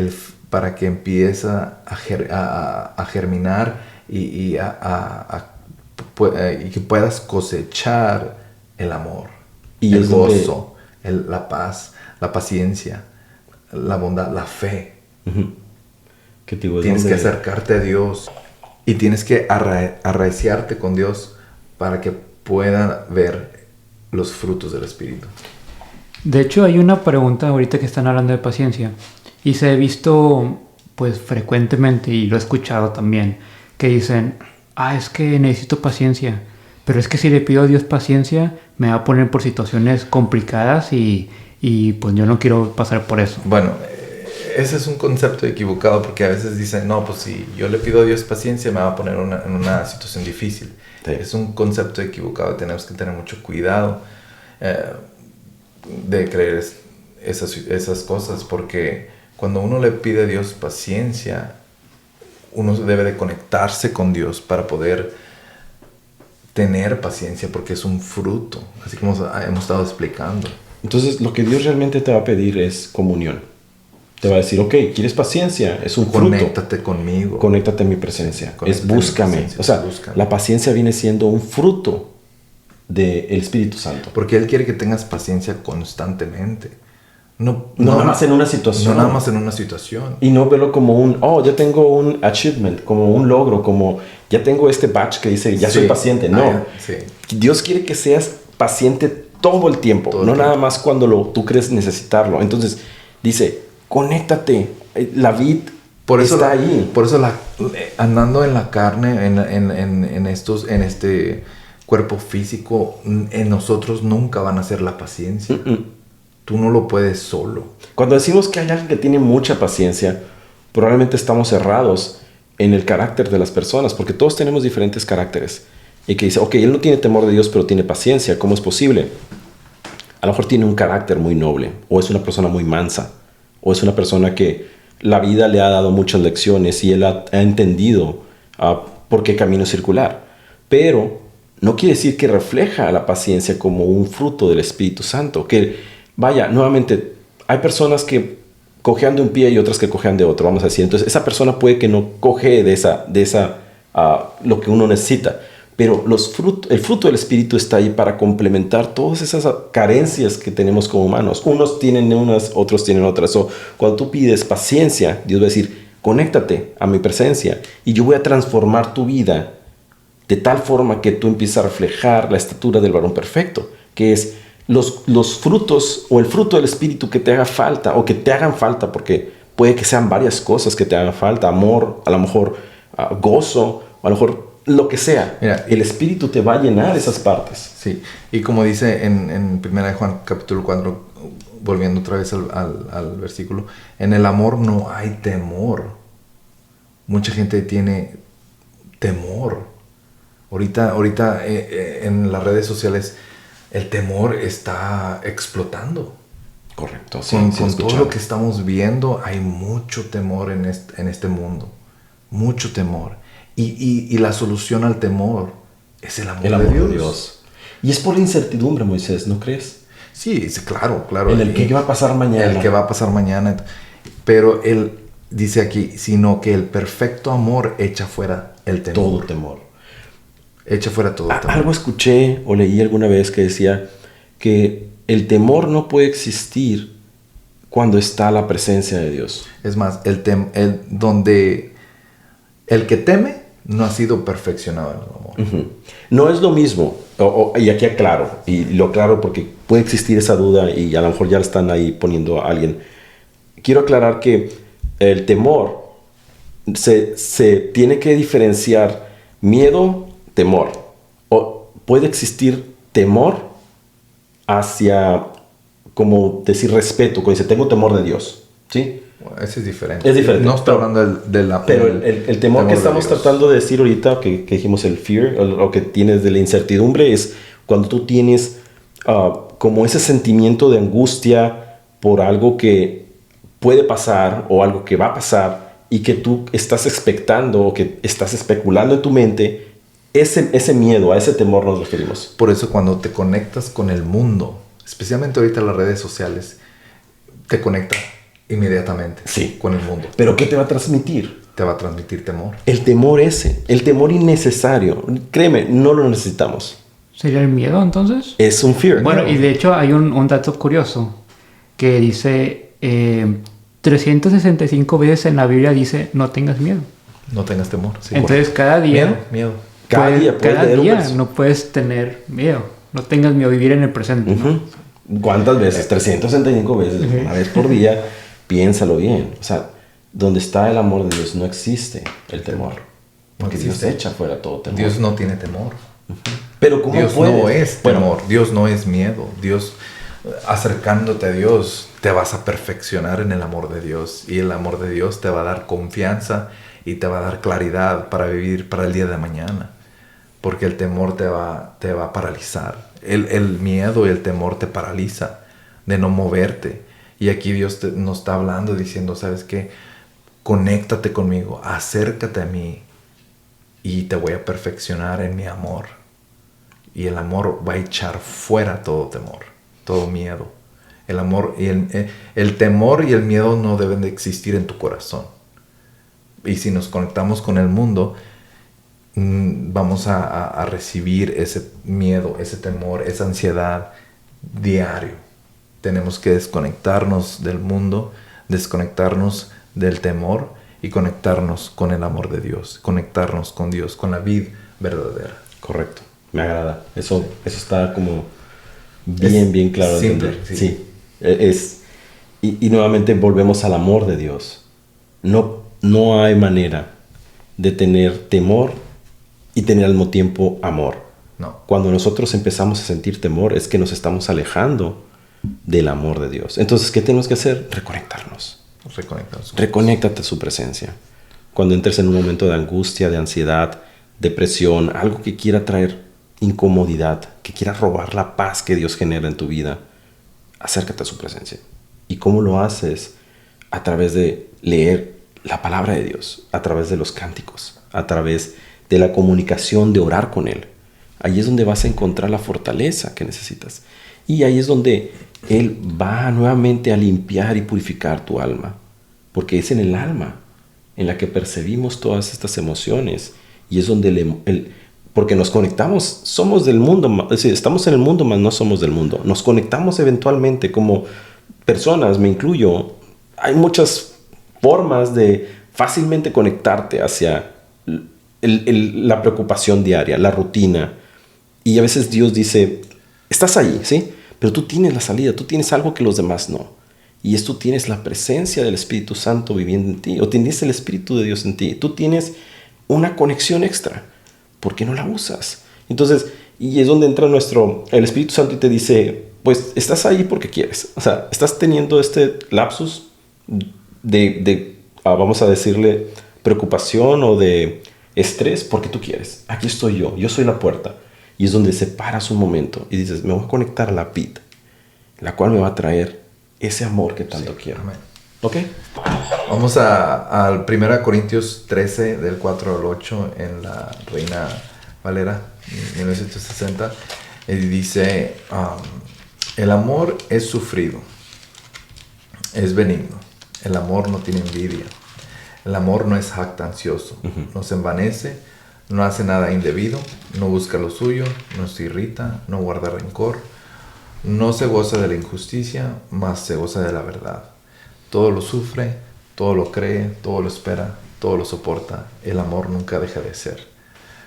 empiece a germinar y que puedas cosechar el amor, y el gozo, la paz, la paciencia, la bondad, la fe. Tienes que acercarte a Dios y tienes que arraiciarte con Dios para que puedan ver los frutos del Espíritu. De hecho, hay una pregunta ahorita que están hablando de paciencia. Y se ha visto pues frecuentemente, y lo he escuchado también, que dicen, es que necesito paciencia, pero es que si le pido a Dios paciencia, me va a poner por situaciones complicadas y pues yo no quiero pasar por eso. Bueno, ese es un concepto equivocado, porque a veces dicen, no, pues si yo le pido a Dios paciencia, me va a poner en una situación difícil. Sí. Es un concepto equivocado. Tenemos que tener mucho cuidado de creer esas cosas, porque cuando uno le pide a Dios paciencia, uno debe de conectarse con Dios para poder tener paciencia, porque es un fruto, así como hemos estado explicando. Entonces, lo que Dios realmente te va a pedir es comunión. Te va a decir, ok, ¿quieres paciencia? Es un fruto. Conéctate conmigo. Conéctate en mi presencia. Conéctate es búscame. en mi presencia, O sea, búscame. la paciencia viene siendo un fruto del Espíritu Santo. Porque Él quiere que tengas paciencia constantemente. No nada más en una situación. No nada más en una situación. Y no verlo como ya tengo un achievement, como un logro, como ya tengo este badge que dice, ya soy paciente. No. Sí. Dios quiere que seas paciente todo el tiempo, Todo el no tiempo. nada más cuando tú crees necesitarlo. Entonces, dice, conéctate. La vid Por eso está ahí. Por eso andando en la carne, en este cuerpo físico, en nosotros nunca van a ser la paciencia. Tú no lo puedes solo. Cuando decimos que hay alguien que tiene mucha paciencia, probablemente estamos errados en el carácter de las personas, porque todos tenemos diferentes caracteres. Y que dice, ok, él no tiene temor de Dios, pero tiene paciencia. ¿Cómo es posible? A lo mejor tiene un carácter muy noble, o es una persona muy mansa, o es una persona que la vida le ha dado muchas lecciones y él ha entendido por qué camino circular. Pero no quiere decir que refleja la paciencia como un fruto del Espíritu Santo. Que, vaya, nuevamente, hay personas que cojean de un pie y otras que cojean de otro, vamos a decir. Entonces, esa persona puede que no coje de esa lo que uno necesita. Pero el fruto del Espíritu está ahí para complementar todas esas carencias que tenemos como humanos. Unos tienen unas, otros tienen otras. Cuando tú pides paciencia, Dios va a decir, conéctate a mi presencia y yo voy a transformar tu vida de tal forma que tú empieces a reflejar la estatura del varón perfecto, que es los frutos o el fruto del Espíritu que te haga falta o que te hagan falta, porque puede que sean varias cosas que te hagan falta, amor, a lo mejor gozo, a lo mejor lo que sea. Mira, el Espíritu te va a llenar esas partes. Sí, y como dice en 1 Juan capítulo 4, volviendo otra vez al versículo, en el amor no hay temor. Mucha gente tiene temor. Ahorita en las redes sociales el temor está explotando. Correcto. Con todo lo que estamos viendo, hay mucho temor en este mundo. Mucho temor. Y la solución al temor es el amor de Dios. Y es por la incertidumbre, Moisés, ¿no crees? Sí, claro. En el que va a pasar mañana. El que va a pasar mañana. Pero él dice aquí, sino que el perfecto amor echa fuera el temor. Todo temor. Echa fuera todo temor. Algo escuché o leí alguna vez que decía que el temor no puede existir cuando está la presencia de Dios. Es más, donde el que teme no ha sido perfeccionado en el amor. No es lo mismo, y aquí aclaro, y lo aclaro porque puede existir esa duda y a lo mejor ya están ahí poniendo a alguien. Quiero aclarar que el temor se tiene que diferenciar miedo, temor. O puede existir temor hacia, como decir, respeto, cuando dice, tengo temor de Dios, ¿sí? Bueno, ese es diferente. Es diferente. No estoy hablando de la... Pero el temor que estamos tratando de decir ahorita, que dijimos el fear, o que tienes de la incertidumbre, es cuando tú tienes como ese sentimiento de angustia por algo que puede pasar o algo que va a pasar y que tú estás expectando o que estás especulando en tu mente. Ese miedo, a ese temor nos referimos. Por eso cuando te conectas con el mundo, especialmente ahorita en las redes sociales, te conecta inmediatamente con el mundo. ¿Pero qué te va a transmitir? Te va a transmitir temor. El temor el temor innecesario. Créeme, no lo necesitamos. ¿Sería el miedo entonces? Es un fear. Bueno, y de hecho hay un dato curioso que dice 365 veces en la Biblia dice no tengas miedo. No tengas temor. Sí, entonces cada día... Miedo. Cada día no puedes tener miedo. No tengas miedo, vivir en el presente. ¿no? ¿Cuántas veces? 365 veces, una vez por día. piénsalo bien. O sea, donde está el amor de Dios no existe el temor. Porque No Dios existe. echa fuera todo temor. Dios no tiene temor. Pero ¿cómo Dios puedes? no es Bueno, temor, Dios no es miedo. Dios, acercándote a Dios, te vas a perfeccionar en el amor de Dios. Y el amor de Dios te va a dar confianza y te va a dar claridad para vivir para el día de mañana. Porque el temor te va a paralizar. El miedo y el temor te paraliza de no moverte. Y aquí Dios nos está hablando diciendo, ¿sabes qué? Conéctate conmigo, acércate a mí y te voy a perfeccionar en mi amor. Y el amor va a echar fuera todo temor, todo miedo. El amor y el temor y el miedo no deben de existir en tu corazón. Y si nos conectamos con el mundo, vamos a recibir ese miedo, ese temor, esa ansiedad diario. Tenemos que desconectarnos del mundo, desconectarnos del temor y conectarnos con el amor de Dios, conectarnos con Dios, con la vid verdadera. correcto. Me agrada. Eso está como bien claro. de simple, entender. sí. Y nuevamente volvemos al amor de Dios. No hay manera de tener temor y tener al mismo tiempo amor. No. Cuando nosotros empezamos a sentir temor es que nos estamos alejando del amor de Dios. Entonces, ¿qué tenemos que hacer? Reconectarnos. Reconectarnos. Reconéctate a su presencia. Cuando entres en un momento de angustia, de ansiedad, depresión, algo que quiera traer incomodidad, que quiera robar la paz que Dios genera en tu vida, acércate a su presencia. ¿Y cómo lo haces? A través de leer la palabra de Dios, a través de los cánticos, a través de la comunicación, de orar con Él. Ahí es donde vas a encontrar la fortaleza que necesitas. Y ahí es donde Él va nuevamente a limpiar y purificar tu alma. Porque es en el alma en la que percibimos todas estas emociones. Y es donde porque nos conectamos, somos del mundo, es decir, estamos en el mundo, mas no somos del mundo. Nos conectamos eventualmente como personas, me incluyo. Hay muchas formas de fácilmente conectarte hacia la preocupación diaria, la rutina. Y a veces Dios dice, estás ahí, ¿sí? Pero tú tienes la salida, tú tienes algo que los demás no. Y es tú tienes la presencia del Espíritu Santo viviendo en ti, o tienes el Espíritu de Dios en ti. Tú tienes una conexión extra. ¿Por qué no la usas? Entonces, y es donde entra el Espíritu Santo y te dice, pues estás ahí porque quieres. O sea, estás teniendo este lapsus vamos a decirle, preocupación o de estrés porque tú quieres. Aquí estoy yo soy la puerta. Y es donde separas un momento y dices, me voy a conectar a la vid, la cual me va a traer ese amor que tanto quiero. Amén. ¿Ok? Vamos al 1 Corintios 13, del 4 al 8, en la Reina Valera, 1960. Y dice, el amor es sufrido, es benigno. El amor no tiene envidia. El amor no es jactancioso, no se envanece, no hace nada indebido, no busca lo suyo, no se irrita, no guarda rencor, no se goza de la injusticia, mas se goza de la verdad. Todo lo sufre, todo lo cree, todo lo espera, todo lo soporta. El amor nunca deja de ser.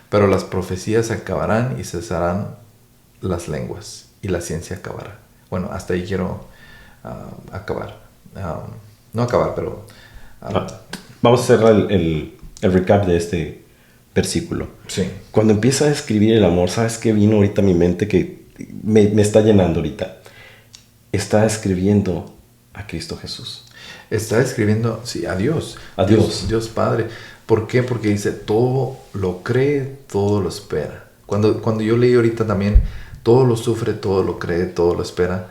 Pero las profecías acabarán y cesarán las lenguas, y la ciencia acabará. Bueno, hasta ahí quiero acabar. No acabar, pero... Vamos a hacer el recap de este versículo. Sí. Cuando empieza a escribir el amor, ¿sabes qué vino ahorita a mi mente que me está llenando ahorita? Está escribiendo a Cristo Jesús. Está escribiendo, sí, a Dios. A Dios. Dios Padre. ¿Por qué? Porque dice, todo lo cree, todo lo espera. Cuando yo leí ahorita también, todo lo sufre, todo lo cree, todo lo espera,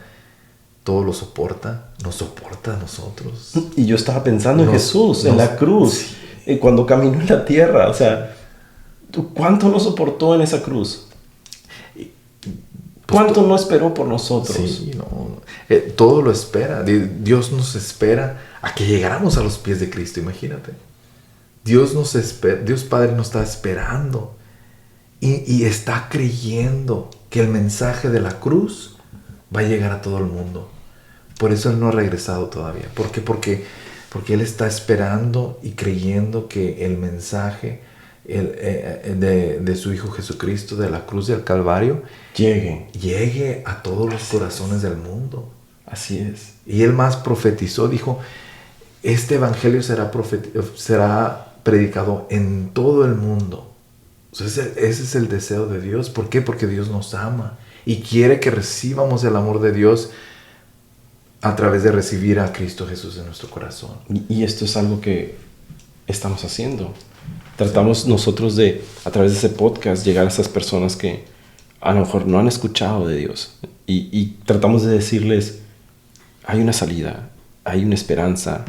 todo lo soporta, nos soporta a nosotros. Y yo estaba pensando en Jesús, en la cruz, cuando caminó en la tierra. O sea, ¿cuánto nos soportó en esa cruz? ¿Cuánto no esperó por nosotros? Sí, todo lo espera. Dios nos espera a que llegáramos a los pies de Cristo, imagínate. Dios Padre nos está esperando y está creyendo que el mensaje de la cruz va a llegar a todo el mundo. Por eso Él no ha regresado todavía. ¿Por qué? Porque Él está esperando y creyendo que el mensaje de su Hijo Jesucristo, de la cruz del Calvario, llegue a todos los corazones del mundo. Así es. Y Él más profetizó, dijo, este evangelio será predicado en todo el mundo. O sea, ese es el deseo de Dios. ¿Por qué? Porque Dios nos ama y quiere que recibamos el amor de Dios a través de recibir a Cristo Jesús en nuestro corazón. Y esto es algo que estamos haciendo. Tratamos nosotros de, a través de ese podcast, llegar a esas personas que a lo mejor no han escuchado de Dios. Y tratamos de decirles, hay una salida, hay una esperanza,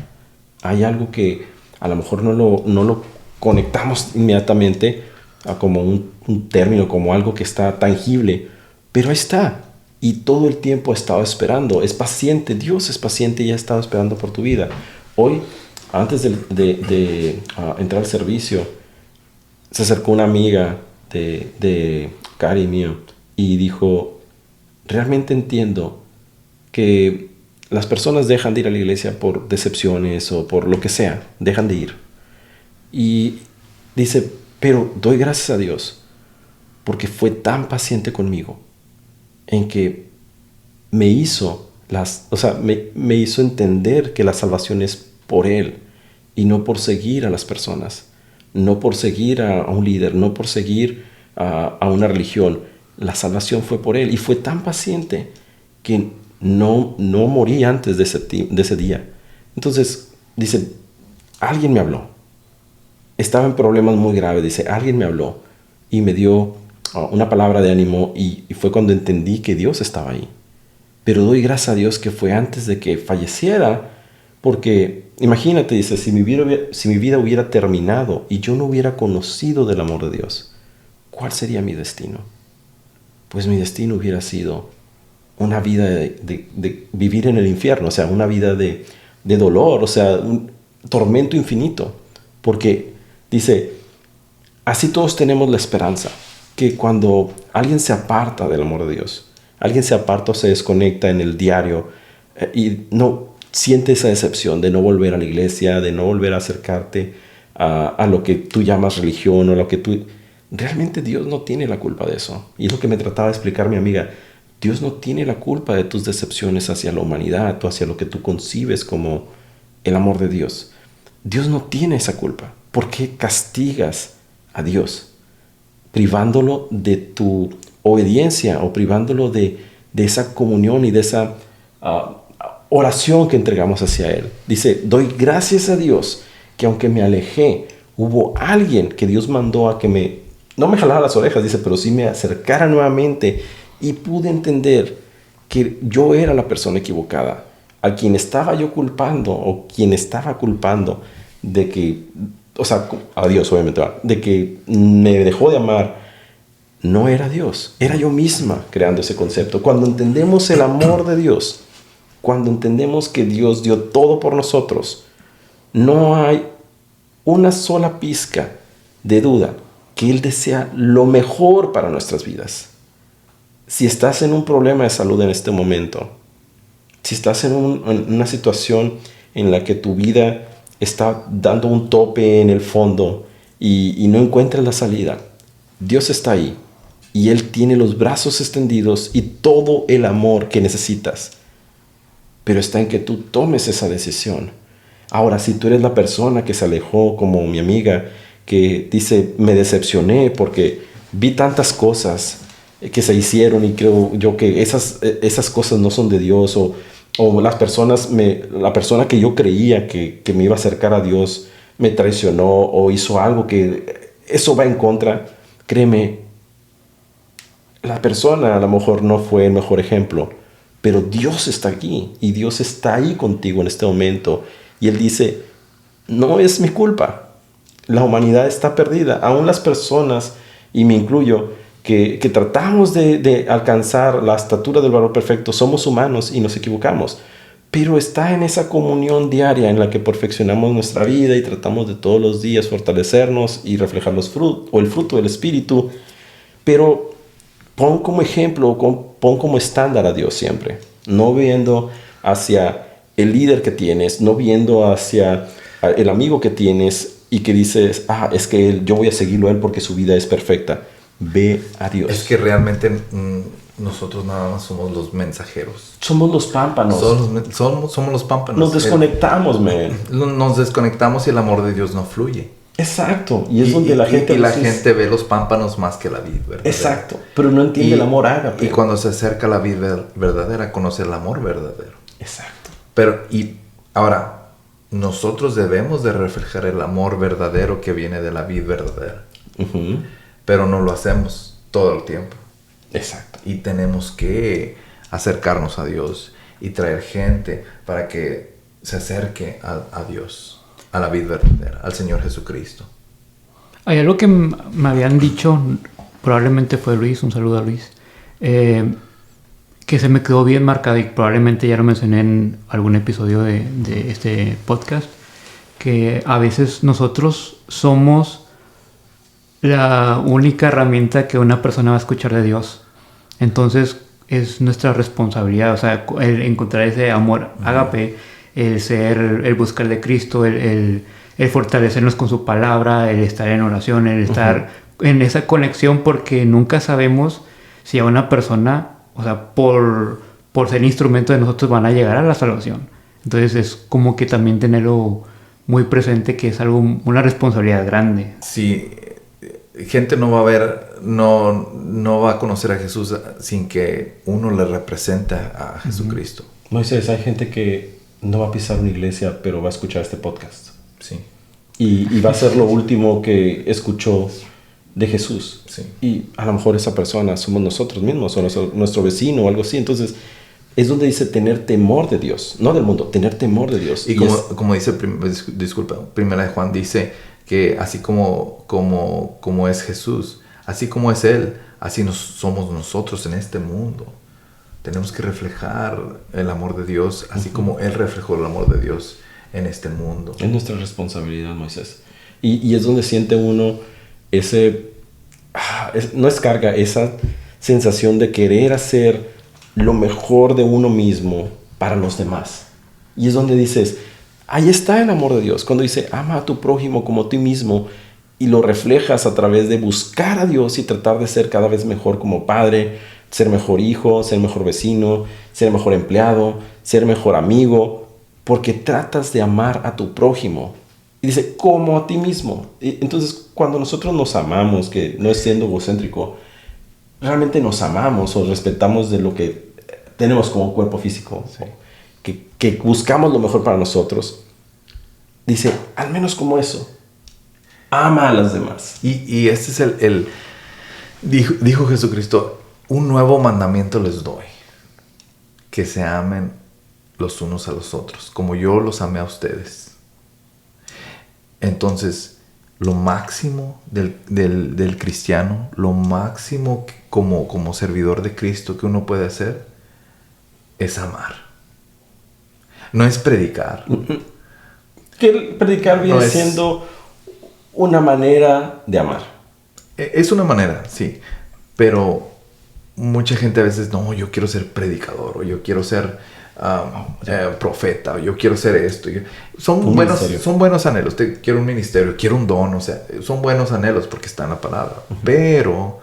hay algo que a lo mejor no lo conectamos inmediatamente a como un término, como algo que está tangible, pero ahí está. Y todo el tiempo ha estado esperando. Es paciente. Dios es paciente y ha estado esperando por tu vida. Hoy, antes de entrar al servicio, se acercó una amiga de Cari mío y dijo, realmente entiendo que las personas dejan de ir a la iglesia por decepciones o por lo que sea. Dejan de ir. Y dice, pero doy gracias a Dios porque fue tan paciente conmigo en que me hizo me hizo entender que la salvación es por Él y no por seguir a las personas, no por seguir a un líder, no por seguir a una religión. La salvación fue por Él y fue tan paciente que no morí antes de ese día. Entonces, dice, alguien me habló. Estaba en problemas muy graves, dice, alguien me habló y me dio una palabra de ánimo y fue cuando entendí que Dios estaba ahí. Pero doy gracias a Dios que fue antes de que falleciera, porque imagínate, dice, si mi vida hubiera terminado y yo no hubiera conocido del amor de Dios, ¿cuál sería mi destino? Pues mi destino hubiera sido una vida de vivir en el infierno, o sea, una vida de dolor, o sea, un tormento infinito, porque dice, así todos tenemos la esperanza, que cuando alguien se aparta del amor de Dios, alguien se aparta o se desconecta en el diario y no siente esa decepción de no volver a la iglesia, de no volver a acercarte a lo que tú llamas religión o lo que tú... Realmente Dios no tiene la culpa de eso. Y es lo que me trataba de explicar mi amiga. Dios no tiene la culpa de tus decepciones hacia la humanidad o hacia lo que tú concibes como el amor de Dios. Dios no tiene esa culpa. ¿Por qué castigas a Dios? Privándolo de tu obediencia o privándolo de esa comunión y de esa oración que entregamos hacia Él. Dice, doy gracias a Dios que aunque me alejé, hubo alguien que Dios mandó a que no me jalara las orejas, dice, pero sí me acercara nuevamente y pude entender que yo era la persona equivocada, a quien estaba yo culpando o quien estaba culpando de que, o sea, a Dios obviamente, de que me dejó de amar. No era Dios, era yo misma creando ese concepto. Cuando entendemos el amor de Dios, cuando entendemos que Dios dio todo por nosotros, no hay una sola pizca de duda que Él desea lo mejor para nuestras vidas. Si estás en un problema de salud en este momento, si estás en una situación en la que tu vida está dando un tope en el fondo y no encuentras la salida, Dios está ahí. Y Él tiene los brazos extendidos y todo el amor que necesitas. Pero está en que tú tomes esa decisión. Ahora, si tú eres la persona que se alejó, como mi amiga, que dice, me decepcioné porque vi tantas cosas que se hicieron y creo yo que esas cosas no son de Dios, o la persona que yo creía que me iba a acercar a Dios me traicionó o hizo algo que eso va en contra, créeme, la persona a lo mejor no fue el mejor ejemplo, pero Dios está aquí y Dios está ahí contigo en este momento. Y Él dice, no es mi culpa, la humanidad está perdida. Aún las personas, y me incluyo, que tratamos de alcanzar la estatura del varón perfecto, somos humanos y nos equivocamos. Pero está en esa comunión diaria en la que perfeccionamos nuestra vida y tratamos de todos los días fortalecernos y reflejar el fruto del Espíritu. Pero pon como ejemplo, pon como estándar a Dios siempre. No viendo hacia el líder que tienes, no viendo hacia el amigo que tienes y que dices, es que yo voy a seguirlo a él porque su vida es perfecta. Ve a Dios. Es que realmente nosotros nada más somos los mensajeros. Somos los pámpanos. Somos los pámpanos. Nos desconectamos, Nos desconectamos y el amor de Dios no fluye. Exacto. Y es donde la gente... Y la gente ve los pámpanos más que la vid verdadera. Exacto. Pero no entiende el amor ágape. Y cuando se acerca a la vid verdadera, conoce el amor verdadero. Exacto. Pero, y ahora, nosotros debemos de reflejar el amor verdadero que viene de la vid verdadera. Uh-huh. Pero no lo hacemos todo el tiempo. Exacto. Y tenemos que acercarnos a Dios y traer gente para que se acerque a Dios, a la vida verdadera, al Señor Jesucristo. Hay algo que me habían dicho, probablemente fue Luis, un saludo a Luis, que se me quedó bien marcado y probablemente ya lo mencioné en algún episodio de este podcast, que a veces nosotros somos la única herramienta que una persona va a escuchar de Dios. Entonces es nuestra responsabilidad, o sea, el encontrar ese amor ágape, el buscar de Cristo, el fortalecernos con su palabra, el estar en oración, el estar en esa conexión, porque nunca sabemos si a una persona, o sea, por ser instrumento de nosotros van a llegar a la salvación. Entonces es como que también tenerlo muy presente, que es algo, una responsabilidad grande. Sí, gente no va a ver, no va a conocer a Jesús sin que uno le represente a Jesucristo. Moisés, hay gente que no va a pisar una iglesia, pero va a escuchar este podcast. Sí. Y va a ser lo último que escuchó de Jesús. Sí. Y a lo mejor esa persona somos nosotros mismos, o nuestro vecino o algo así. Entonces, es donde dice tener temor de Dios, no del mundo, tener temor de Dios. Y como dice, Primera de Juan dice que así como es Jesús, así como es Él, así somos nosotros en este mundo. Tenemos que reflejar el amor de Dios, así como Él reflejó el amor de Dios en este mundo. Es nuestra responsabilidad, Moisés. Y es donde siente uno no es carga, esa sensación de querer hacer lo mejor de uno mismo para los demás. Y es donde dices, ahí está el amor de Dios. Cuando dice, ama a tu prójimo como a ti mismo, y lo reflejas a través de buscar a Dios y tratar de ser cada vez mejor como padre, ser mejor hijo, ser mejor vecino, ser mejor empleado, ser mejor amigo, porque tratas de amar a tu prójimo. Y dice, como a ti mismo. Y entonces, cuando nosotros nos amamos, que no es siendo egocéntrico, realmente nos amamos o respetamos de lo que tenemos como cuerpo físico, ¿sí? que buscamos lo mejor para nosotros, dice, al menos como eso, ama a las demás. Y este es dijo Jesucristo, un nuevo mandamiento les doy, que se amen los unos a los otros, como yo los amé a ustedes. Entonces, lo máximo del cristiano, lo máximo como servidor de Cristo que uno puede hacer, es amar. No es predicar. Que predicar viene siendo una manera de amar. Es una manera, sí. Pero mucha gente a veces, no, yo quiero ser predicador, o yo quiero ser profeta, o yo quiero ser esto. Son buenos anhelos. Quiero un ministerio, quiero un don, o sea, son buenos anhelos porque está en la palabra. Pero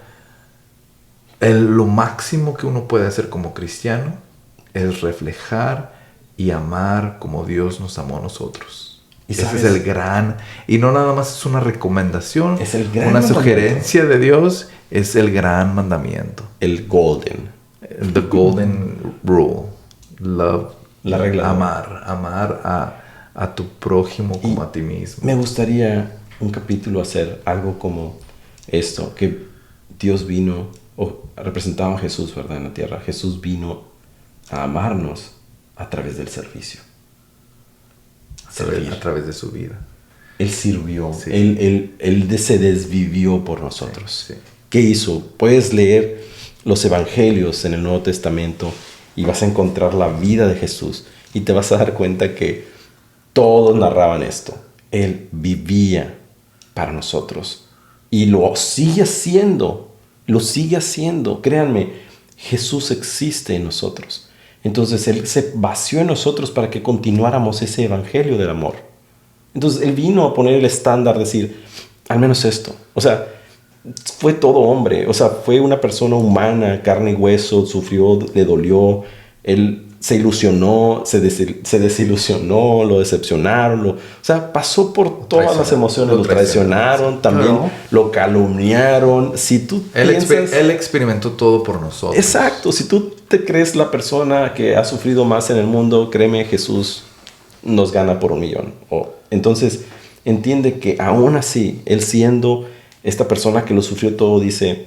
lo máximo que uno puede hacer como cristiano es reflejar y amar como Dios nos amó a nosotros. Ese es el gran, y no nada más es una recomendación, es el gran una sugerencia de Dios, es el gran mandamiento. El golden. The golden rule. Love. La regla. Amar a tu prójimo como a ti mismo. Me gustaría un capítulo hacer algo como esto, que Dios vino, o representaba a Jesús, ¿verdad? En la tierra. Jesús vino a amarnos a través del servicio. A través de su vida. Él sirvió. Sí. Él se desvivió por nosotros. Sí, sí. ¿Qué hizo? Puedes leer los evangelios en el Nuevo Testamento y vas a encontrar la vida de Jesús y te vas a dar cuenta que todos narraban esto. Él vivía para nosotros y lo sigue haciendo. Lo sigue haciendo. Créanme, Jesús existe en nosotros. Entonces Él se vació en nosotros para que continuáramos ese evangelio del amor. Entonces Él vino a poner el estándar, decir, al menos esto. O sea, fue todo hombre, o sea, fue una persona humana, carne y hueso, sufrió, le dolió, él se ilusionó, se desilusionó, lo decepcionaron, o sea, pasó por todas las emociones, lo traicionaron, también lo calumniaron. Si tú él experimentó todo por nosotros. Exacto, si tú te crees la persona que ha sufrido más en el mundo, créeme, Jesús nos gana por 1,000,000. Entonces, entiende que aún así, él siendo esta persona que lo sufrió todo, dice,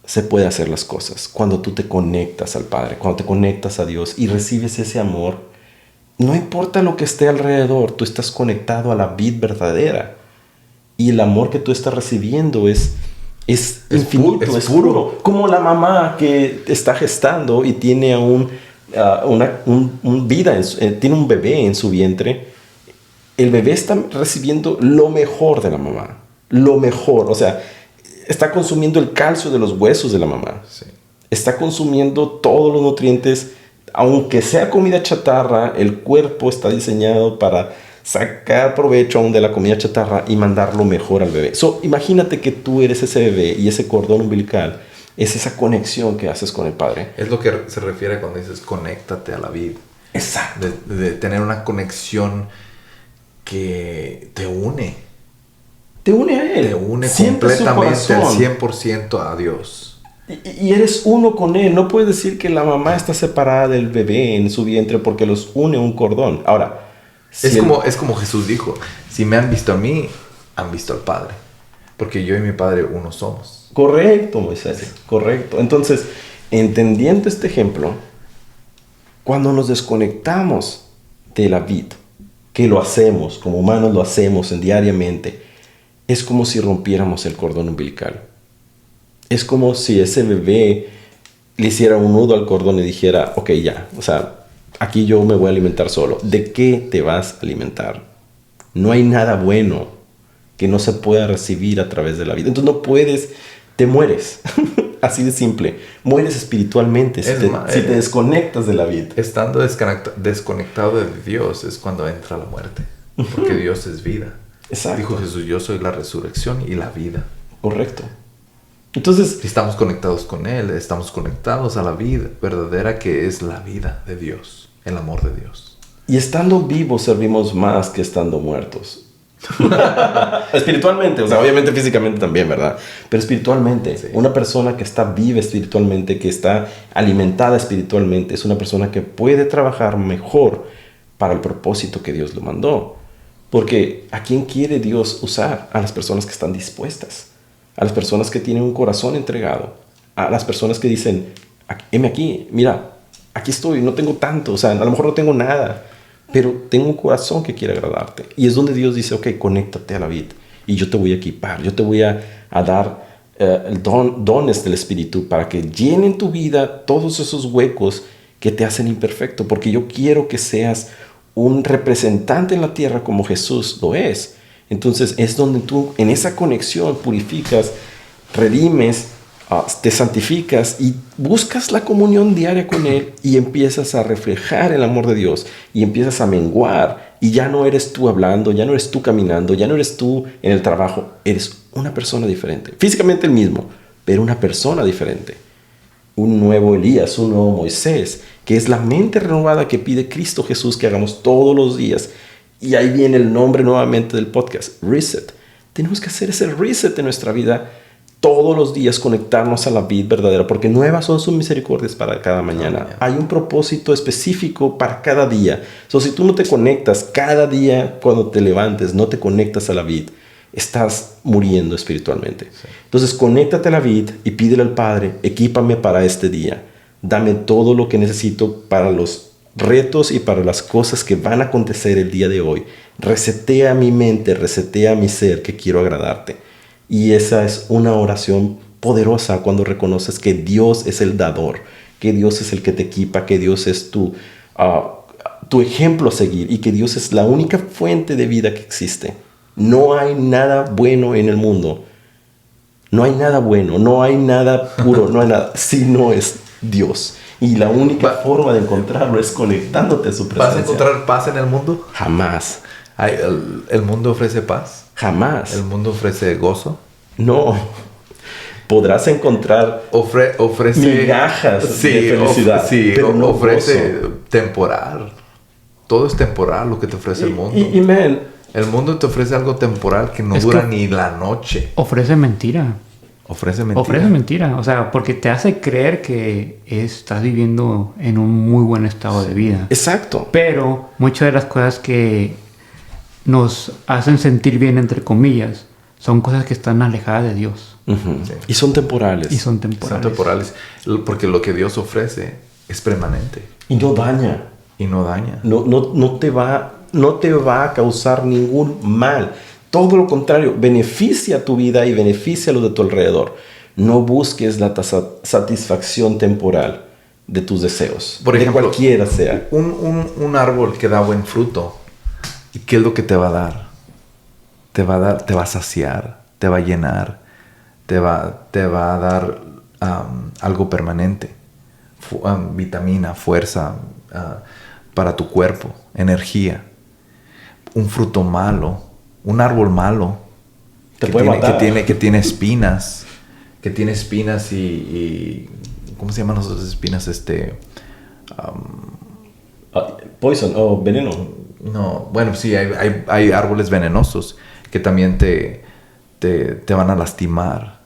se puede hacer las cosas. Cuando tú te conectas al Padre, cuando te conectas a Dios y recibes ese amor, no importa lo que esté alrededor, tú estás conectado a la vid verdadera. Y el amor que tú estás recibiendo es infinito, es puro. Como la mamá que está gestando y tiene tiene un bebé en su vientre. El bebé está recibiendo lo mejor de la mamá. Lo mejor, o sea, está consumiendo el calcio de los huesos de la mamá. Sí. Está consumiendo todos los nutrientes. Aunque sea comida chatarra, el cuerpo está diseñado para sacar provecho aún de la comida chatarra y mandar lo mejor al bebé. Imagínate que tú eres ese bebé y ese cordón umbilical es esa conexión que haces con el Padre. Es lo que se refiere cuando dices conéctate a la vid. Exacto. De tener una conexión que te une. Te une a Él. Te une Sientes completamente al 100% a Dios. Y eres uno con Él. No puedes decir que la mamá está separada del bebé en su vientre porque los une un cordón. Ahora, es como Jesús dijo, si me han visto a mí, han visto al Padre. Porque yo y mi Padre uno somos. Correcto, Moisés. Correcto. Entonces, entendiendo este ejemplo, cuando nos desconectamos de la vid, que lo hacemos, como humanos lo hacemos diariamente, es como si rompiéramos el cordón umbilical. Es como si ese bebé le hiciera un nudo al cordón y dijera, ok, ya, o sea, aquí yo me voy a alimentar solo. ¿De qué te vas a alimentar? No hay nada bueno que no se pueda recibir a través de la vida. Entonces no puedes, te mueres. Así de simple. Mueres espiritualmente si te desconectas de la vida. Estando desconectado de Dios es cuando entra la muerte. Porque Dios es vida. Exacto. Dijo Jesús, yo soy la resurrección y la vida. Correcto. Entonces, si estamos conectados con Él, estamos conectados a la vida verdadera que es la vida de Dios, el amor de Dios. Y estando vivos servimos más que estando muertos. Espiritualmente, o sea, obviamente físicamente también, ¿verdad? Pero espiritualmente, sí. Una persona que está viva espiritualmente, que está alimentada espiritualmente, es una persona que puede trabajar mejor para el propósito que Dios lo mandó. Porque ¿a quién quiere Dios usar? A las personas que están dispuestas, a las personas que tienen un corazón entregado, a las personas que dicen, heme aquí, mira, aquí estoy, no tengo tanto, o sea, a lo mejor no tengo nada, pero tengo un corazón que quiere agradarte. Y es donde Dios dice, ok, conéctate a la vid y yo te voy a equipar, yo te voy a dar dones del Espíritu para que llenen tu vida todos esos huecos que te hacen imperfecto, porque yo quiero que seas un representante en la tierra como Jesús lo es. Entonces es donde tú en esa conexión purificas, redimes, te santificas y buscas la comunión diaria con Él y empiezas a reflejar el amor de Dios y empiezas a menguar y ya no eres tú hablando, ya no eres tú caminando, ya no eres tú en el trabajo, eres una persona diferente, físicamente el mismo, pero una persona diferente, un nuevo Elías, un nuevo Moisés, que es la mente renovada que pide Cristo Jesús que hagamos todos los días. Y ahí viene el nombre nuevamente del podcast, Reset. Tenemos que hacer ese reset en nuestra vida todos los días, conectarnos a la vid verdadera, porque nuevas son sus misericordias para cada mañana. Hay un propósito específico para cada día. Si tú no te conectas cada día cuando te levantes, no te conectas a la vid, estás muriendo espiritualmente. Sí. Entonces, conéctate a la vid y pídele al Padre, equípame para este día. Dame todo lo que necesito para los retos y para las cosas que van a acontecer el día de hoy. Resetea mi mente, resetea mi ser, que quiero agradarte. Y esa es una oración poderosa cuando reconoces que Dios es el dador, que Dios es el que te equipa, que Dios es tu ejemplo a seguir y que Dios es la única fuente de vida que existe. No hay nada bueno en el mundo. No hay nada bueno, no hay nada puro, no hay nada, si no es Dios. Y la única forma de encontrarlo es conectándote a su presencia. ¿Vas a encontrar paz en el mundo? Jamás. ¿El mundo ofrece paz? Jamás. ¿El mundo ofrece gozo? No. podrás encontrar ofrece migajas de felicidad. pero no ofrece gozo. temporal. Todo es temporal lo que te ofrece el mundo. Y man, El mundo te ofrece algo temporal que no Es dura que- ni la noche. Ofrece mentira. Ofrece mentira. Ofrece mentira. O sea, porque te hace creer que estás viviendo en un muy buen estado de vida. exacto. Pero muchas de las cosas que nos hacen sentir bien, entre comillas, son cosas que están alejadas de Dios. Ujú. Sí. Y son temporales. Y son Son temporales. temporales. Porque lo que Dios ofrece es permanente Y no daña. y no daña. No te va a causar ningún mal. Todo lo contrario, beneficia tu vida y beneficia a los de tu alrededor. No busques la satisfacción temporal de tus deseos. Por de ejemplo, cualquiera sea. Un árbol que da buen fruto. ¿Y qué es lo que te va a dar? Te va a saciar, te va a llenar, te va a dar algo permanente. Vitamina, fuerza para tu cuerpo, energía. Un fruto malo, un árbol malo Te puede matar. que tiene espinas, y ¿cómo se llaman las otras espinas? Poison o veneno. No, bueno, sí, hay árboles venenosos que también te van a lastimar,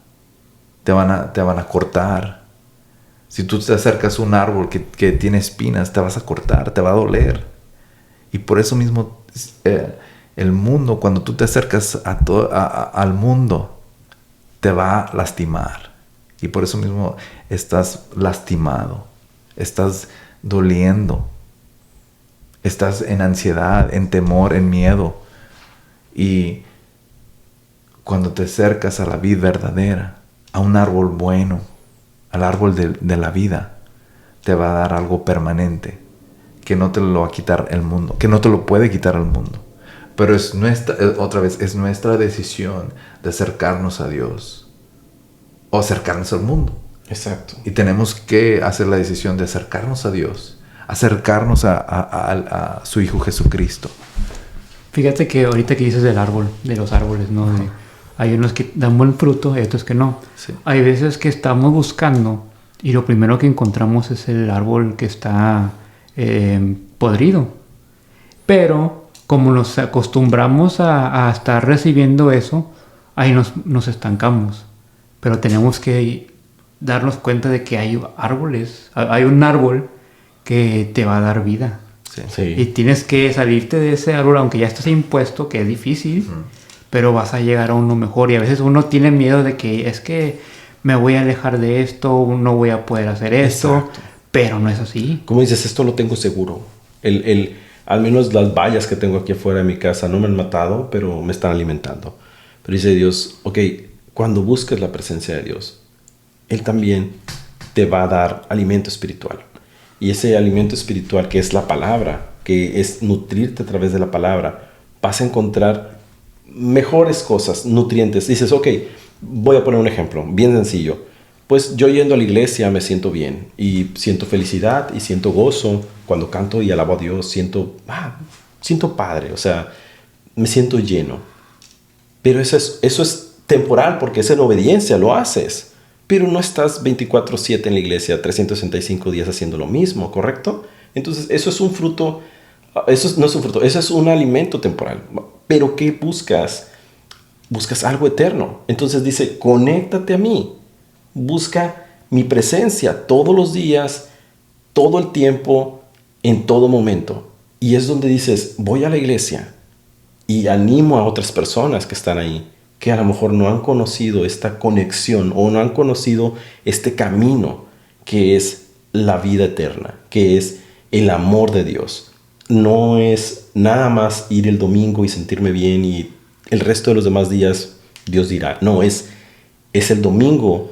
te van a cortar. Si tú te acercas a un árbol que tiene espinas, te vas a cortar, te va a doler. Y por eso mismo el mundo, cuando tú te acercas al mundo, te va a lastimar. Y por eso mismo estás lastimado, estás doliendo. Estás en ansiedad, en temor, en miedo. Y cuando te acercas a la vid verdadera, a un árbol bueno, al árbol de la vida, te va a dar algo permanente, que no te lo va a quitar el mundo, que no te lo puede quitar el mundo. Pero es nuestra decisión de acercarnos a Dios o acercarnos al mundo. Exacto. Y tenemos que hacer la decisión de acercarnos a Dios, acercarnos a su Hijo Jesucristo. Fíjate que ahorita que dices del árbol, de los árboles, ¿no? Hay unos que dan buen fruto y otros que no. Sí. Hay veces que estamos buscando y lo primero que encontramos es el árbol que está podrido. Pero como nos acostumbramos a estar recibiendo eso, ahí nos estancamos. Pero tenemos que darnos cuenta de que hay árboles, hay un árbol que te va a dar vida. Sí. Sí. Y tienes que salirte de ese árbol, aunque ya estás impuesto, que es difícil, pero vas a llegar a uno mejor. Y a veces uno tiene miedo de que es que me voy a alejar de esto, no voy a poder hacer esto, Exacto. pero no es así. Como dices, esto lo tengo seguro. Al menos las vallas que tengo aquí afuera de mi casa no me han matado, pero me están alimentando. Pero dice Dios, ok, cuando busques la presencia de Dios, Él también te va a dar alimento espiritual. Y ese alimento espiritual que es la palabra, que es nutrirte a través de la palabra, vas a encontrar mejores cosas, nutrientes. Dices, ok, voy a poner un ejemplo, bien sencillo. Pues yo yendo a la iglesia me siento bien y siento felicidad y siento gozo. Cuando canto y alabo a Dios, siento padre, o sea, me siento lleno. Pero eso es temporal porque es en obediencia, lo haces. Pero no estás 24/7 en la iglesia, 365 días haciendo lo mismo, ¿correcto? Entonces, eso es un fruto, eso no es un fruto, eso es un alimento temporal. Pero ¿qué buscas? Buscas algo eterno. Entonces dice, conéctate a mí. Busca mi presencia todos los días, todo el tiempo, en todo momento. Y es donde dices, voy a la iglesia y animo a otras personas que están ahí, que a lo mejor no han conocido esta conexión o no han conocido este camino que es la vida eterna, que es el amor de Dios. No es nada más ir el domingo y sentirme bien y el resto de los demás días Dios dirá. No, es el domingo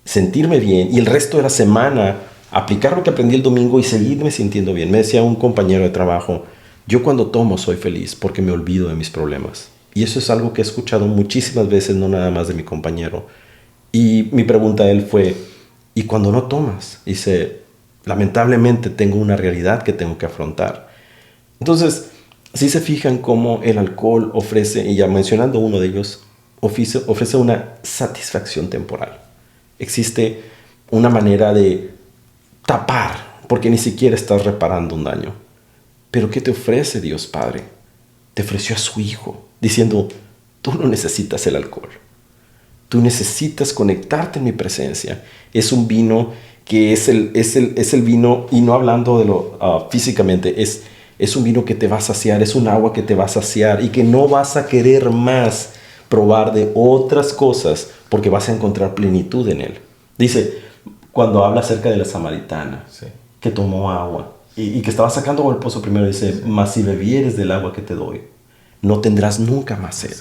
sentirme bien y el resto de la semana aplicar lo que aprendí el domingo y seguirme sintiendo bien. Me decía un compañero de trabajo, yo cuando tomo soy feliz porque me olvido de mis problemas. Y eso es algo que he escuchado muchísimas veces, no nada más de mi compañero. Y mi pregunta a él fue, ¿y cuando no tomas? Dice, lamentablemente tengo una realidad que tengo que afrontar. Entonces, si se fijan cómo el alcohol ofrece, y ya mencionando uno de ellos, ofrece una satisfacción temporal. Existe una manera de tapar, porque ni siquiera estás reparando un daño. Pero ¿qué te ofrece Dios Padre? Te ofreció a su Hijo, diciendo, tú no necesitas el alcohol. Tú necesitas conectarte en mi presencia. Es un vino que es el vino, y no hablando de lo físicamente, es un vino que te va a saciar, es un agua que te va a saciar y que no vas a querer más probar de otras cosas porque vas a encontrar plenitud en él. Dice, cuando habla acerca de la samaritana, Sí. que tomó agua y que estaba sacando agua del pozo primero, dice, mas si bebieres del agua que te doy, no tendrás nunca más sed.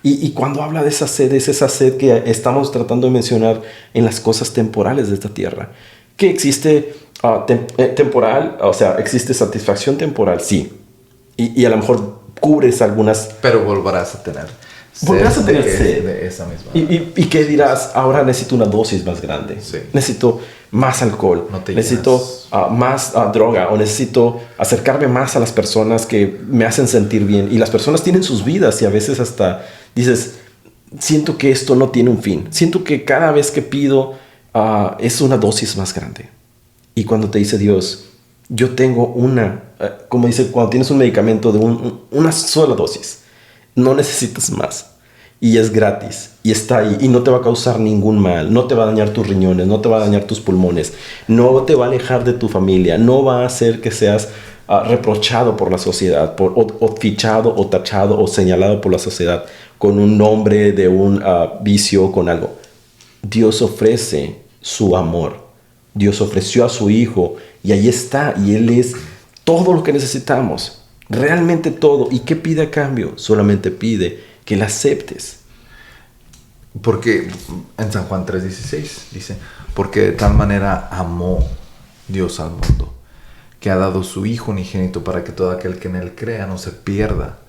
Y cuando habla de esa sed, es esa sed que estamos tratando de mencionar en las cosas temporales de esta tierra. Que existe temporal, o sea, existe satisfacción temporal, sí. Y a lo mejor cubres algunas... Pero volverás a tener sed. Volverás a tener sed. De esa misma. ¿Y qué dirás? Ahora necesito una dosis más grande. Sí. Necesito más alcohol. No te necesito llenas. más droga. O necesito acercarme más a las personas que me hacen sentir bien. Y las personas tienen sus vidas y a veces hasta dices, siento que esto no tiene un fin. Siento que cada vez que pido es una dosis más grande. Y cuando te dice Dios, yo tengo como dice, cuando tienes un medicamento de una sola dosis, no necesitas más. Y es gratis, y está ahí, y no te va a causar ningún mal, no te va a dañar tus riñones, no te va a dañar tus pulmones, no te va a alejar de tu familia, no va a hacer que seas reprochado por la sociedad, o fichado, o tachado, o señalado por la sociedad con un nombre de un vicio, con algo. Dios ofrece su amor, Dios ofreció a su Hijo, y ahí está, y Él es todo lo que necesitamos, realmente todo. ¿Y qué pide a cambio? Solamente pide que la aceptes. Porque en San Juan 3:16 dice, porque de tal manera amó Dios al mundo, que ha dado su Hijo unigénito para que todo aquel que en él crea no se pierda,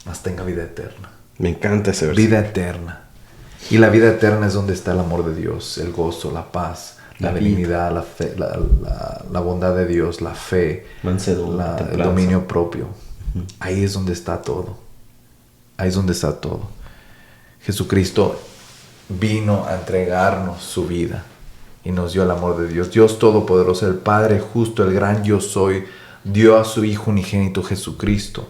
mas tenga vida eterna. Me encanta ese versículo. Vida eterna. Y la vida eterna es donde está el amor de Dios, el gozo, la paz, la benignidad, la fe, la bondad de Dios, la fe, mansedumbre, el dominio propio. Ahí es donde está todo. Ahí es donde está todo. Jesucristo vino a entregarnos su vida y nos dio el amor de Dios. Dios Todopoderoso, el Padre justo, el gran yo soy, dio a su Hijo unigénito Jesucristo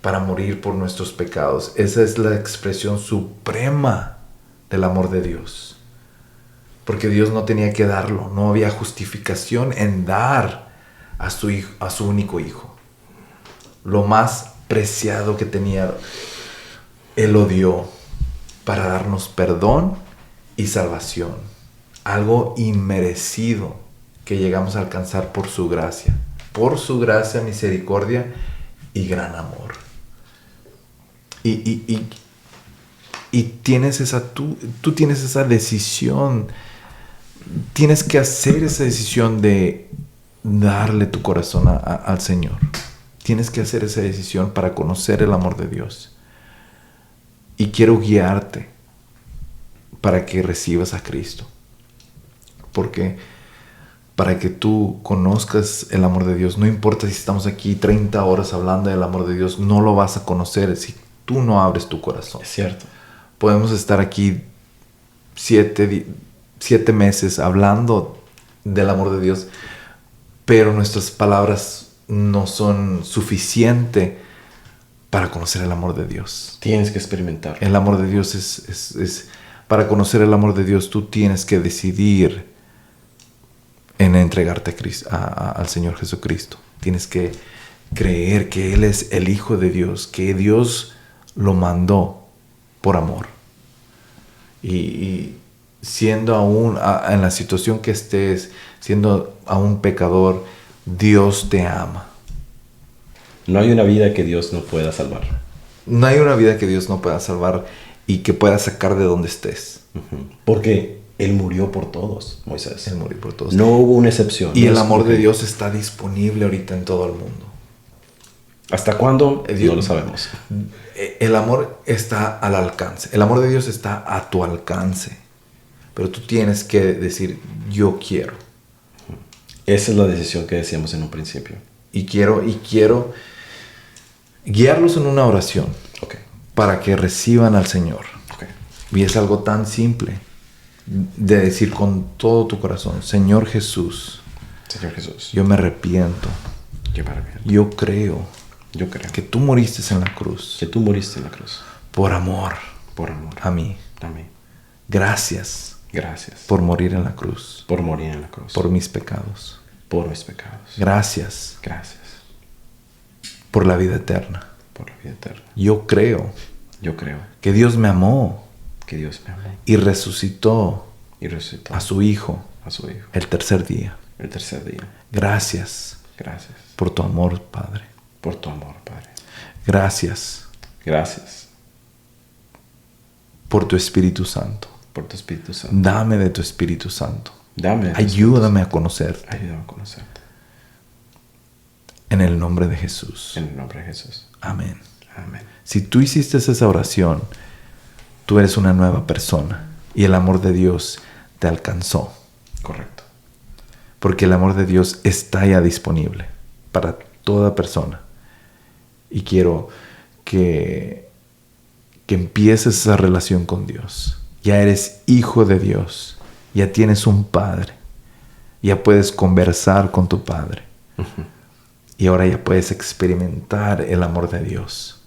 para morir por nuestros pecados. Esa es la expresión suprema del amor de Dios. Porque Dios no tenía que darlo. No había justificación en dar a su hijo, a su único Hijo. Lo más preciado que tenía, Él lo dio para darnos perdón y salvación. Algo inmerecido que llegamos a alcanzar por su gracia. Por su gracia, misericordia y gran amor. Y tienes tú tienes esa decisión. Tienes que hacer esa decisión de darle tu corazón al Señor. Tienes que hacer esa decisión para conocer el amor de Dios. Y quiero guiarte para que recibas a Cristo. Porque para que tú conozcas el amor de Dios, no importa si estamos aquí 30 horas hablando del amor de Dios, no lo vas a conocer si tú no abres tu corazón. Es cierto. Podemos estar aquí 7 meses hablando del amor de Dios, pero nuestras palabras no son suficientes para conocer el amor de Dios. Tienes que experimentar. El amor de Dios es para conocer el amor de Dios, tú tienes que decidir en entregarte al Señor Jesucristo. Tienes que creer que Él es el Hijo de Dios, que Dios lo mandó por amor. Y siendo aún en la situación que estés, siendo aún pecador, Dios te ama. No hay una vida que Dios no pueda salvar. No hay una vida que Dios no pueda salvar y que pueda sacar de donde estés. Porque Él murió por todos, Moisés. Él murió por todos. No hubo una excepción. Y no el amor de escogió. Dios está disponible ahorita en todo el mundo. ¿Hasta cuándo? Dios, no lo sabemos. El amor está al alcance. El amor de Dios está a tu alcance. Pero tú tienes que decir, yo quiero. Esa es la decisión que decíamos en un principio. Y quiero guiarlos en una oración. Okay. Para que reciban al Señor. Okay. Y es algo tan simple. de decir con todo tu corazón, Señor Jesús, Señor Jesús, yo me arrepiento. yo me arrepiento. Yo creo Yo creo que tú moriste en la cruz que tú moriste en la cruz por amor por amor a mí. a mí. Gracias Gracias por morir en la cruz, por morir en la cruz, por mis pecados. por mis pecados. Gracias Gracias por la vida eterna. por la vida eterna. Yo creo Yo creo que Dios me amó que Dios me amó y resucitó y resucitó a su Hijo a su Hijo el tercer día. el tercer día. Gracias Gracias por tu amor, Padre. por tu amor, Padre. Gracias Gracias por tu Espíritu Santo. por tu Espíritu Santo. Dame de tu Espíritu Santo. Dame de tu Ayúdame a conocerte. Espíritu. Ayúdame a conocerte. En el nombre de Jesús. En el nombre de Jesús. Amén. Amén. Si tú hiciste esa oración, tú eres una nueva persona y el amor de Dios te alcanzó. Correcto. Porque el amor de Dios está ya disponible para toda persona. Y quiero que empieces esa relación con Dios. Ya eres hijo de Dios. Ya tienes un Padre. Ya puedes conversar con tu Padre. Y ahora ya puedes experimentar el amor de Dios.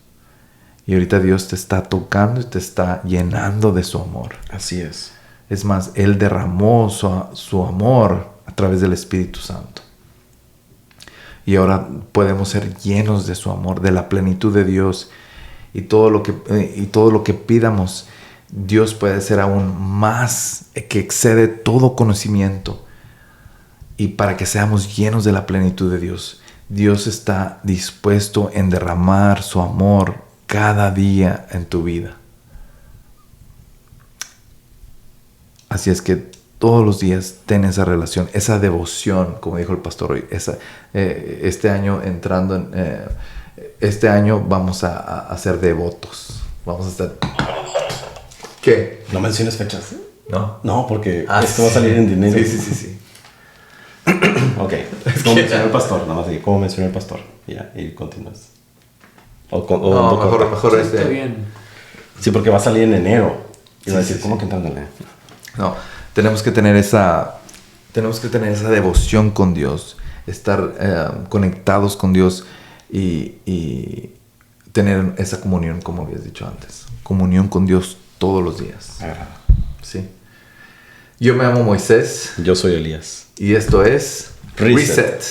Y ahorita Dios te está tocando y te está llenando de su amor. Así es. Es más, Él derramó su amor a través del Espíritu Santo. Y ahora podemos ser llenos de su amor, de la plenitud de Dios. Y todo lo que pidamos, Dios puede ser aún más, que excede todo conocimiento. Y para que seamos llenos de la plenitud de Dios, Dios está dispuesto en derramar su amor cada día en tu vida. Así es que todos los días ten esa relación, esa devoción, como dijo el pastor hoy. Este año este año vamos a ser devotos. Vamos a estar... ¿Qué? No menciones fechas. ¿No? No, porque esto va a salir en dinero. Sí. Ok. ¿Cómo mencionó el pastor? Nada más ¿cómo mencionó el pastor? Ya, y continúas. No, mejor Está bien. Sí, porque va a salir en enero. Y va a decir, Sí. ¿cómo que entrando en enero? No, tenemos que tener esa devoción con Dios, estar conectados con Dios y tener esa comunión, como habías dicho antes. Comunión con Dios todos los días. Me agrada. Sí. Yo me llamo Moisés Yo soy Elías. y esto es Reset. Reset.